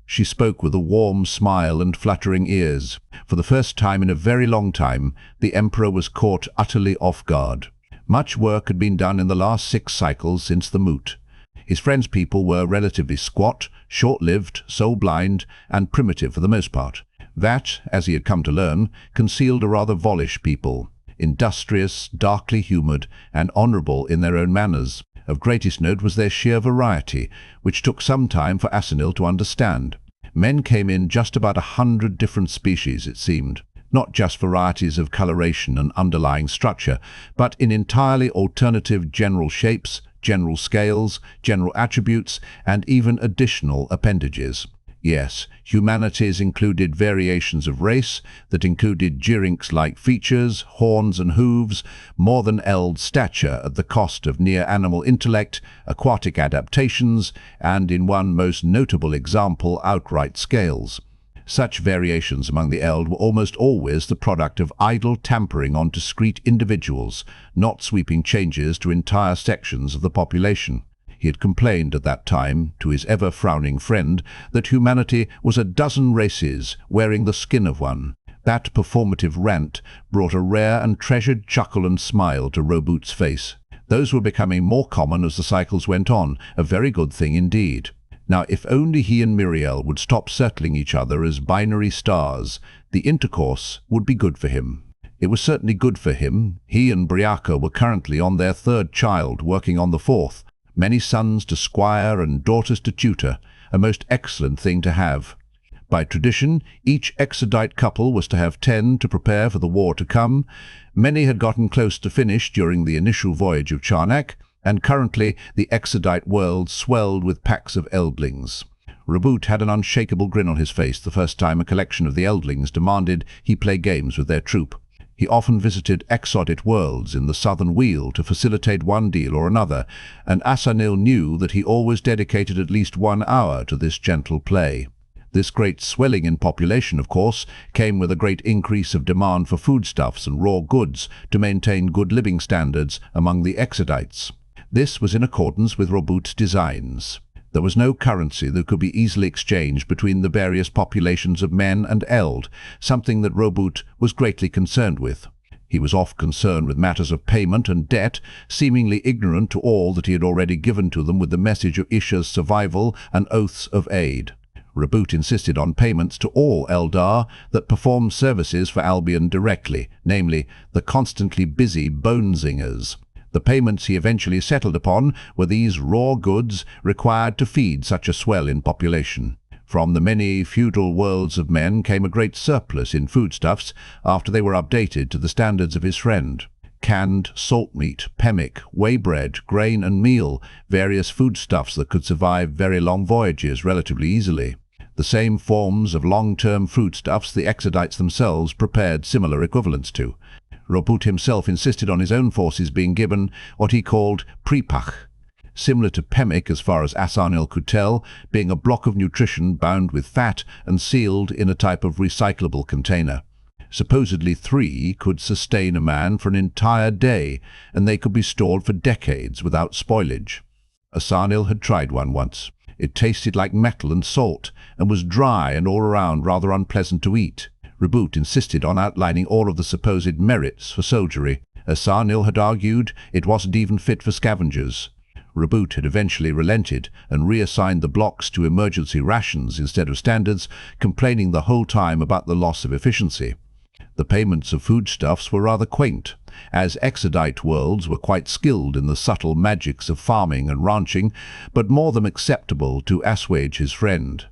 She spoke with a warm smile and fluttering ears. For the first time in a very long time, the Emperor was caught utterly off guard. Much work had been done in the last 6 cycles since the moot. His friend's people were relatively squat, short-lived, soul-blind, and primitive for the most part. That, as he had come to learn, concealed a rather Volish people, industrious, darkly humoured, and honourable in their own manners. Of greatest note was their sheer variety, which took some time for Asanil to understand. Men came in just about 100 different species, it seemed. Not just varieties of coloration and underlying structure, but in entirely alternative general shapes, general scales, general attributes, and even additional appendages. Yes, humanities included variations of race that included Jirinx-like features, horns and hooves, more than eld stature at the cost of near-animal intellect, aquatic adaptations, and in one most notable example, outright scales. Such variations among the eld were almost always the product of idle tampering on discrete individuals, not sweeping changes to entire sections of the population. He had complained at that time to his ever-frowning friend that humanity was a dozen races wearing the skin of one. That performative rant brought a rare and treasured chuckle and smile to Roboot's face. Those were becoming more common as the cycles went on, a very good thing indeed. Now, if only he and Miriel would stop circling each other as binary stars, the intercourse would be good for him. It was certainly good for him. He and Briaca were currently on their third child, working on the fourth. Many sons to squire and daughters to tutor, a most excellent thing to have. By tradition, each exodite couple was to have 10 to prepare for the war to come. Many had gotten close to finish during the initial voyage of Charnak, and currently the exodite world swelled with packs of eldlings. Roboot had an unshakable grin on his face the first time a collection of the eldlings demanded he play games with their troop. He often visited exodite worlds in the southern wheel to facilitate one deal or another, and Asanil knew that he always dedicated at least 1 hour to this gentle play. This great swelling in population, of course, came with a great increase of demand for foodstuffs and raw goods to maintain good living standards among the exodites. This was in accordance with Roboot's designs. There was no currency that could be easily exchanged between the various populations of men and eld, something that Roboot was greatly concerned with. He was oft concerned with matters of payment and debt, seemingly ignorant to all that he had already given to them with the message of Isha's survival and oaths of aid. Roboot insisted on payments to all eldar that performed services for Albion directly, namely the constantly busy bone-zingers. The payments he eventually settled upon were these raw goods required to feed such a swell in population. From the many feudal worlds of men came a great surplus in foodstuffs after they were updated to the standards of his friend. Canned salt meat, pemmick, whey bread, grain and meal, various foodstuffs that could survive very long voyages relatively easily. The same forms of long-term foodstuffs the exodites themselves prepared similar equivalents to. Roboot himself insisted on his own forces being given what he called primarchs, similar to pemmick as far as Asanil could tell, being a block of nutrition bound with fat and sealed in a type of recyclable container. Supposedly 3 could sustain a man for an entire day, and they could be stored for decades without spoilage. Asanil had tried one once. It tasted like metal and salt, and was dry and all around rather unpleasant to eat. Roboot insisted on outlining all of the supposed merits for soldiery. Asanil had argued it wasn't even fit for scavengers. Roboot had eventually relented and reassigned the blocks to emergency rations instead of standards, complaining the whole time about the loss of efficiency. The payments of foodstuffs were rather quaint, as exodite worlds were quite skilled in the subtle magics of farming and ranching, but more than acceptable to assuage his friend.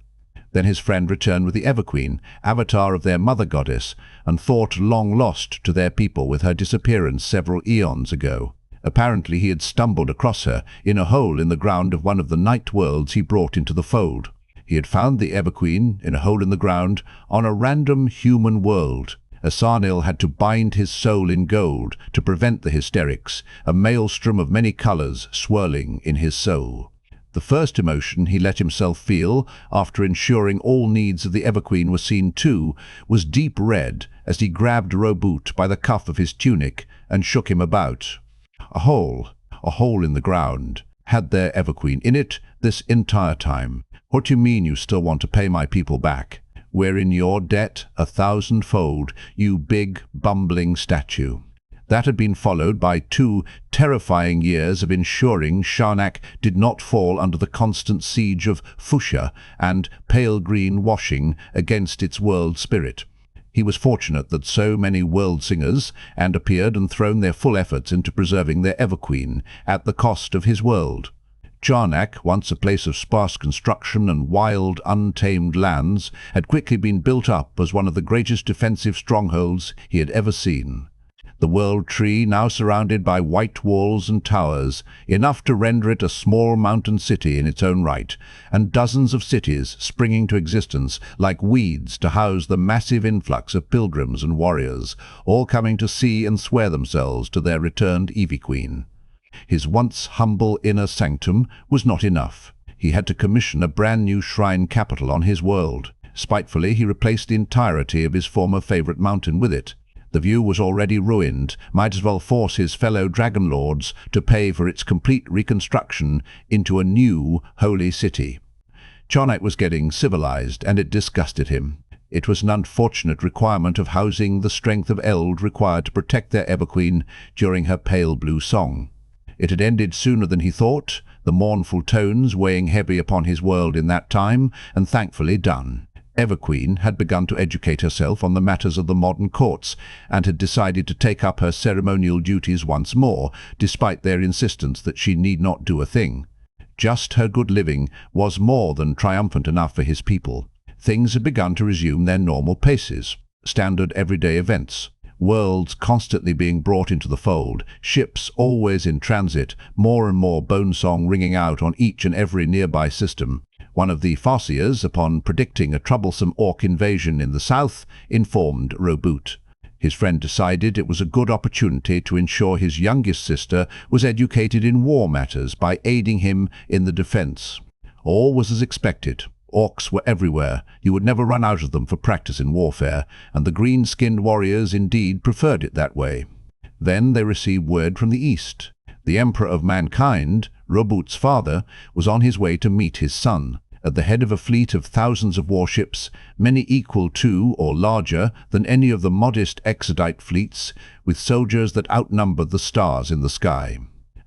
Then his friend returned with the Everqueen, avatar of their mother goddess, and thought long lost to their people with her disappearance several eons ago. Apparently he had stumbled across her in a hole in the ground of one of the night worlds he brought into the fold. He had found the Everqueen in a hole in the ground on a random human world. Asanil had to bind his soul in gold to prevent the hysterics, a maelstrom of many colors swirling in his soul. The first emotion he let himself feel, after ensuring all needs of the Everqueen were seen too, was deep red as he grabbed Roboot by the cuff of his tunic and shook him about. A hole in the ground. Had their Everqueen in it this entire time? What do you mean you still want to pay my people back? We're in your debt 1,000-fold, you big, bumbling statue. That had been followed by 2 terrifying years of ensuring Charnak did not fall under the constant siege of fuchsia and pale green washing against its world spirit. He was fortunate that so many world singers and appeared and thrown their full efforts into preserving their Everqueen at the cost of his world. Charnak, once a place of sparse construction and wild, untamed lands, had quickly been built up as one of the greatest defensive strongholds he had ever seen. The World Tree, now surrounded by white walls and towers, enough to render it a small mountain city in its own right, and dozens of cities springing to existence like weeds to house the massive influx of pilgrims and warriors, all coming to see and swear themselves to their returned Everqueen. His once humble inner sanctum was not enough. He had to commission a brand new shrine capital on his world. Spitefully, he replaced the entirety of his former favorite mountain with it. The view was already ruined, might as well force his fellow dragon lords to pay for its complete reconstruction into a new holy city. Charnak was getting civilized, and it disgusted him. It was an unfortunate requirement of housing the strength of eld required to protect their Everqueen during her pale blue song. It had ended sooner than he thought, the mournful tones weighing heavy upon his world in that time, and thankfully done. Everqueen had begun to educate herself on the matters of the modern courts, and had decided to take up her ceremonial duties once more, despite their insistence that she need not do a thing. Just her good living was more than triumphant enough for his people. Things had begun to resume their normal paces, standard everyday events. Worlds constantly being brought into the fold, ships always in transit, more and more bone song ringing out on each and every nearby system. One of the Farseers, upon predicting a troublesome orc invasion in the south, informed Roboot. His friend decided it was a good opportunity to ensure his youngest sister was educated in war matters by aiding him in the defense. All was as expected. Orcs were everywhere. You would never run out of them for practice in warfare, and the green-skinned warriors indeed preferred it that way. Then they received word from the east. The Emperor of Mankind, Roboot's father, was on his way to meet his son, at the head of a fleet of thousands of warships, many equal to or larger than any of the modest Exodite fleets, with soldiers that outnumbered the stars in the sky.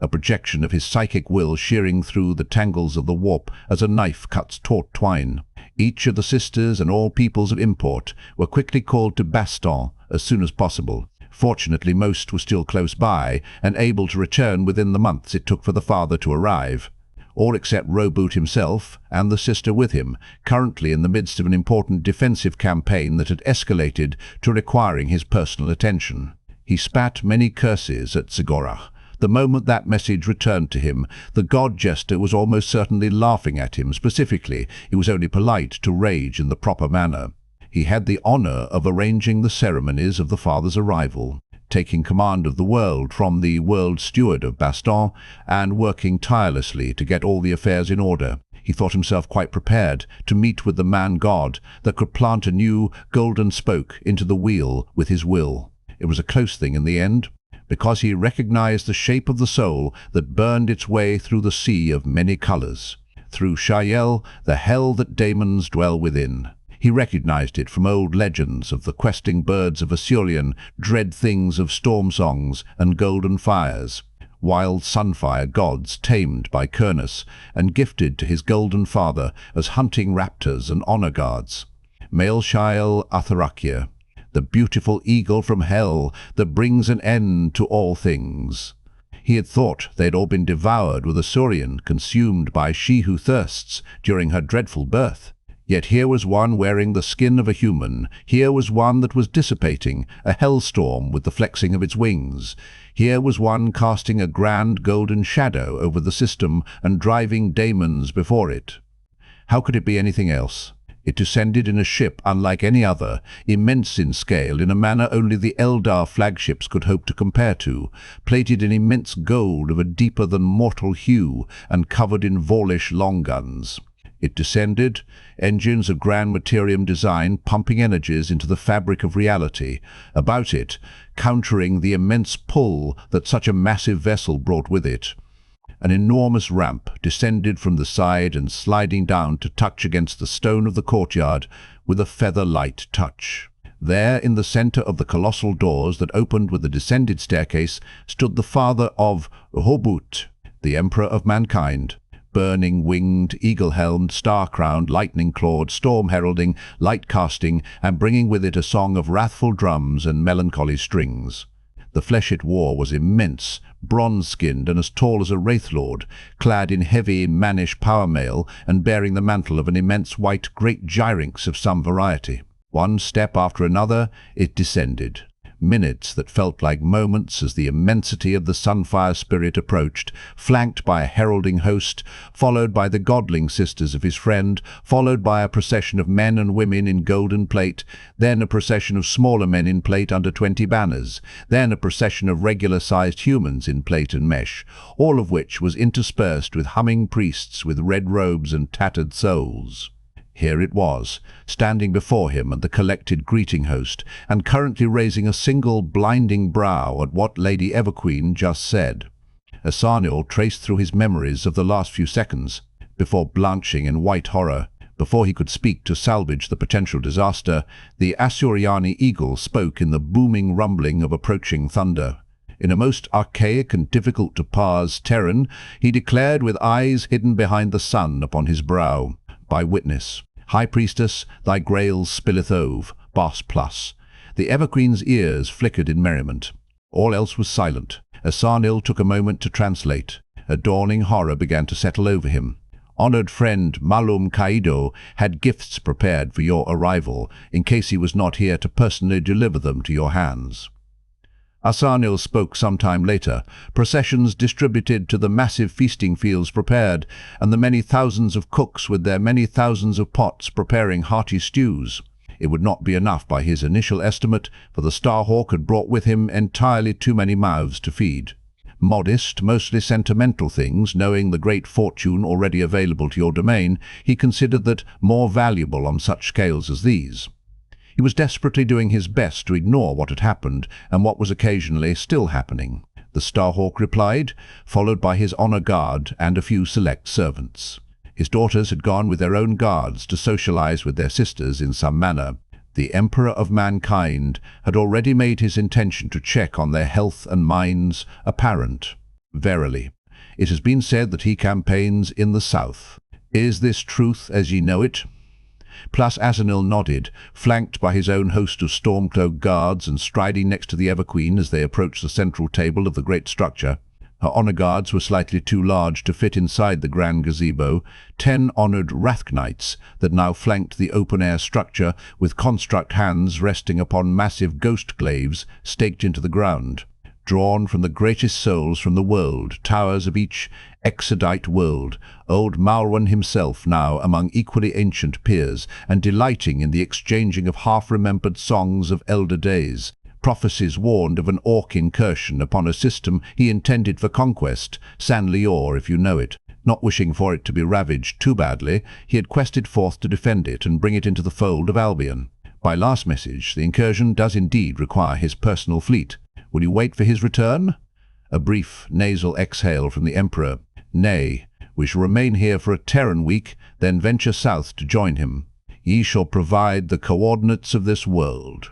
A projection of his psychic will shearing through the tangles of the warp as a knife cuts taut twine. Each of the sisters and all peoples of import were quickly called to Baston as soon as possible. Fortunately, most were still close by and able to return within the months it took for the father to arrive. All except Roboot himself and the sister with him, currently in the midst of an important defensive campaign that had escalated to requiring his personal attention. He spat many curses at Ziggorath. The moment that message returned to him, the god jester was almost certainly laughing at him. Specifically, it was only polite to rage in the proper manner. He had the honor of arranging the ceremonies of the father's arrival, taking command of the world from the world steward of Baston, and working tirelessly to get all the affairs in order. He thought himself quite prepared to meet with the man-god that could plant a new golden spoke into the wheel with his will. It was a close thing in the end, because he recognized the shape of the soul that burned its way through the sea of many colors, through Shael, the hell that daemons dwell within. He recognized it from old legends of the questing birds of Assyrian, dread things of storm songs and golden fires, wild sunfire gods tamed by Kurnus and gifted to his golden father as hunting raptors and honor guards. Maelshael Atharakia, the beautiful eagle from hell that brings an end to all things. He had thought they had all been devoured with Assyrian, consumed by she who thirsts during her dreadful birth. Yet here was one wearing the skin of a human. Here was one that was dissipating, a hellstorm with the flexing of its wings. Here was one casting a grand golden shadow over the system and driving daemons before it. How could it be anything else? It descended in a ship unlike any other, immense in scale in a manner only the Eldar flagships could hope to compare to, plated in immense gold of a deeper than mortal hue and covered in Vorlish long guns. It descended, engines of grand materium design pumping energies into the fabric of reality. About it, countering the immense pull that such a massive vessel brought with it. An enormous ramp descended from the side and sliding down to touch against the stone of the courtyard with a feather-light touch. There, in the center of the colossal doors that opened with the descended staircase, stood the father of Roboot, the Emperor of Mankind. burning, winged, eagle-helmed, star-crowned, lightning-clawed, storm-heralding, light-casting, and bringing with it a song of wrathful drums and melancholy strings. The flesh it wore was immense, bronze-skinned and as tall as a wraith-lord, clad in heavy, mannish power mail and bearing the mantle of an immense white great gyrinx of some variety. One step after another, it descended. Minutes that felt like moments as the immensity of the Sunfire Spirit approached, flanked by a heralding host, followed by the godling sisters of his friend, followed by a procession of men and women in golden plate, then a procession of smaller men in plate under 20 banners, then a procession of regular-sized humans in plate and mesh, all of which was interspersed with humming priests with red robes and tattered souls. Here it was, standing before him and the collected greeting host, and currently raising a single blinding brow at what Lady Everqueen just said. Asaniel traced through his memories of the last few seconds, before blanching in white horror. Before he could speak to salvage the potential disaster, the Asuryani eagle spoke in the booming rumbling of approaching thunder. In a most archaic and difficult-to-parse Terran, he declared with eyes hidden behind the sun upon his brow, "By witness, High Priestess, thy grails spilleth ove, Boss plus." The Everqueen's ears flickered in merriment. All else was silent. Asaniel took a moment to translate. A dawning horror began to settle over him. Honored friend Malum Kaido had gifts prepared for your arrival, in case he was not here to personally deliver them to your hands. Asaniel spoke some time later. Processions distributed to the massive feasting fields prepared, and the many thousands of cooks with their many thousands of pots preparing hearty stews. It would not be enough by his initial estimate, for the Starhawk had brought with him entirely too many mouths to feed. Modest, mostly sentimental things, knowing the great fortune already available to your domain, he considered that more valuable on such scales as these. He was desperately doing his best to ignore what had happened and what was occasionally still happening. The Starhawk replied, followed by his honor guard and a few select servants. His daughters had gone with their own guards to socialize with their sisters in some manner. The Emperor of Mankind had already made his intention to check on their health and minds apparent. Verily, it has been said that he campaigns in the south. Is this truth as ye know it? Plus Asaniel nodded, flanked by his own host of storm-cloaked guards and striding next to the Everqueen as they approached the central table of the great structure. Her honor guards were slightly too large to fit inside the grand gazebo, 10 honored Wrath Knights that now flanked the open-air structure with construct hands resting upon massive ghost glaives staked into the ground. Drawn from the greatest souls from the world, towers of each exodite world, old Malwan himself now among equally ancient peers, and delighting in the exchanging of half-remembered songs of elder days. Prophecies warned of an orc incursion upon a system he intended for conquest, San Lior if you know it. Not wishing for it to be ravaged too badly, he had quested forth to defend it and bring it into the fold of Albion. By last message, the incursion does indeed require his personal fleet. Will you wait for his return? A brief nasal exhale from the Emperor. Nay, we shall remain here for a Terran week, then venture south to join him. Ye shall provide the coordinates of this world.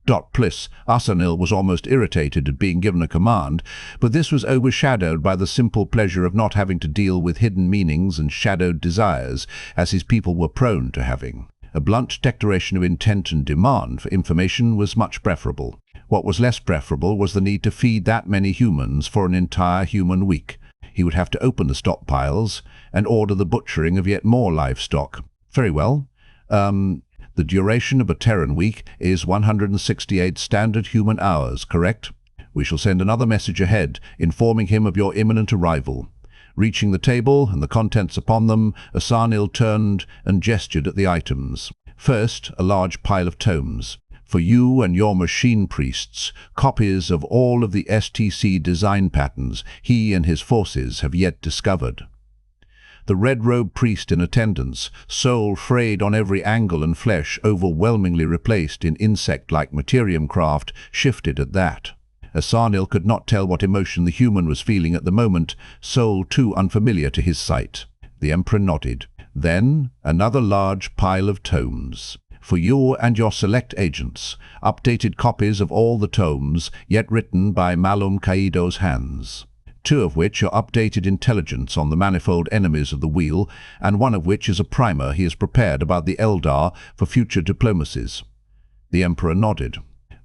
Plis, Asaniel was almost irritated at being given a command, but this was overshadowed by the simple pleasure of not having to deal with hidden meanings and shadowed desires, as his people were prone to having. A blunt declaration of intent and demand for information was much preferable. What was less preferable was the need to feed that many humans for an entire human week. He would have to open the stockpiles and order the butchering of yet more livestock. Very well. The duration of a Terran week is 168 standard human hours, correct? We shall send another message ahead, informing him of your imminent arrival. Reaching the table and the contents upon them, Asaniel turned and gestured at the items. First, a large pile of tomes. For you and your machine priests, copies of all of the STC design patterns he and his forces have yet discovered. The red-robed priest in attendance, soul frayed on every angle and flesh overwhelmingly replaced in insect-like materium craft, shifted at that. Asaniel could not tell what emotion the human was feeling at the moment, soul too unfamiliar to his sight. The Emperor nodded. Then another large pile of tomes. For you and your select agents, updated copies of all the tomes, yet written by Malum Kaido's hands. two of which are updated intelligence on the manifold enemies of the wheel, and one of which is a primer he has prepared about the eldar for future diplomacies. The Emperor nodded.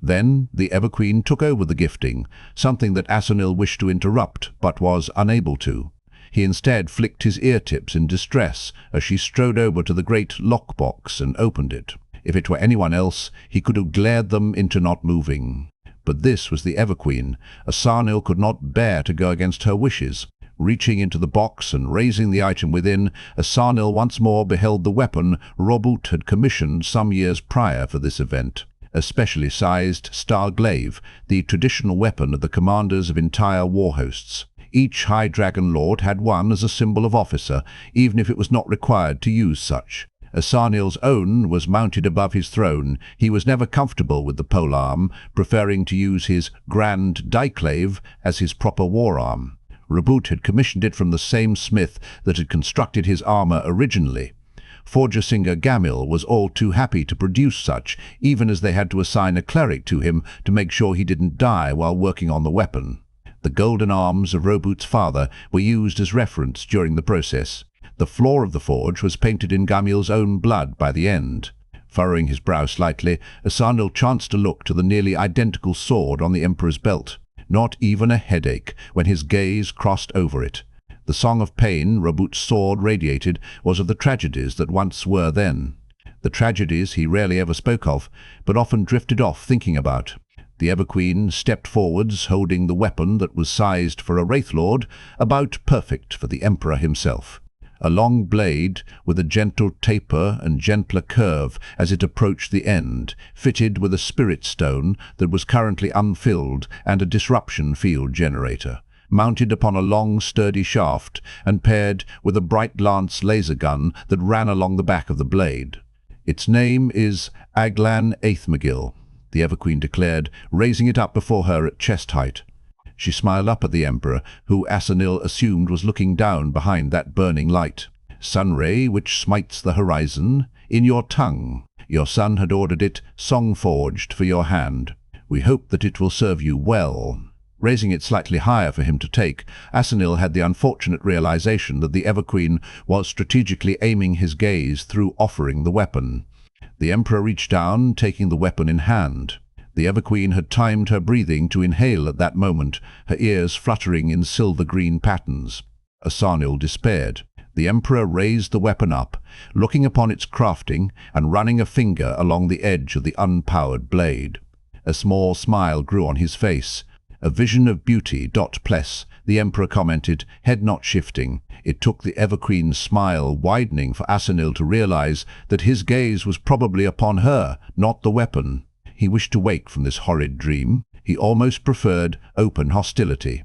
Then the Ever-Queen took over the gifting, something that Asanil wished to interrupt but was unable to. He instead flicked his ear-tips in distress as she strode over to the great lockbox and opened it. If it were anyone else, he could have glared them into not moving. But this was the Ever-Queen. Asanil could not bear to go against her wishes. Reaching into the box and raising the item within, Asanil once more beheld the weapon Robut had commissioned some years prior for this event. A specially sized star glaive, the traditional weapon of the commanders of entire war hosts. Each High Dragon Lord had one as a symbol of officer, even if it was not required to use such. Asanil's own was mounted above his throne. He was never comfortable with the polearm, preferring to use his grand diclave as his proper war arm. Robut had commissioned it from the same smith that had constructed his armor originally. Forger Singer Gamil was all too happy to produce such, even as they had to assign a cleric to him to make sure he didn't die while working on the weapon. The golden arms of Robut's father were used as reference during the process. The floor of the forge was painted in Gamil's own blood by the end. Furrowing his brow slightly, Asanil chanced to look to the nearly identical sword on the Emperor's belt. Not even a headache when his gaze crossed over it. The song of pain Robut's sword radiated was of the tragedies that once were then. The tragedies he rarely ever spoke of, but often drifted off thinking about. The Ever-Queen stepped forwards, holding the weapon that was sized for a Wraithlord, about perfect for the Emperor himself. A long blade with a gentle taper and gentler curve as it approached the end, fitted with a spirit stone that was currently unfilled and a disruption field generator, mounted upon a long sturdy shaft and paired with a bright lance laser gun that ran along the back of the blade. Its name is Aglan Aethmagil, the Ever-Queen declared, raising it up before her at chest height. She smiled up at the Emperor, who Asanil assumed was looking down behind that burning light. Sunray, which smites the horizon, in your tongue. Your son had ordered it song-forged for your hand. We hope that it will serve you well. Raising it slightly higher for him to take, Asanil had the unfortunate realization that the Ever-Queen was strategically aiming his gaze through offering the weapon. The Emperor reached down, taking the weapon in hand. The Ever-Queen had timed her breathing to inhale at that moment, her ears fluttering in silver-green patterns. Asanil despaired. The Emperor raised the weapon up, looking upon its crafting and running a finger along the edge of the unpowered blade. A small smile grew on his face. A vision of beauty, the Emperor commented, head not shifting. It took the Ever-Queen's smile widening for Asanil to realize that his gaze was probably upon her, not the weapon. He wished to wake from this horrid dream. He almost preferred open hostility.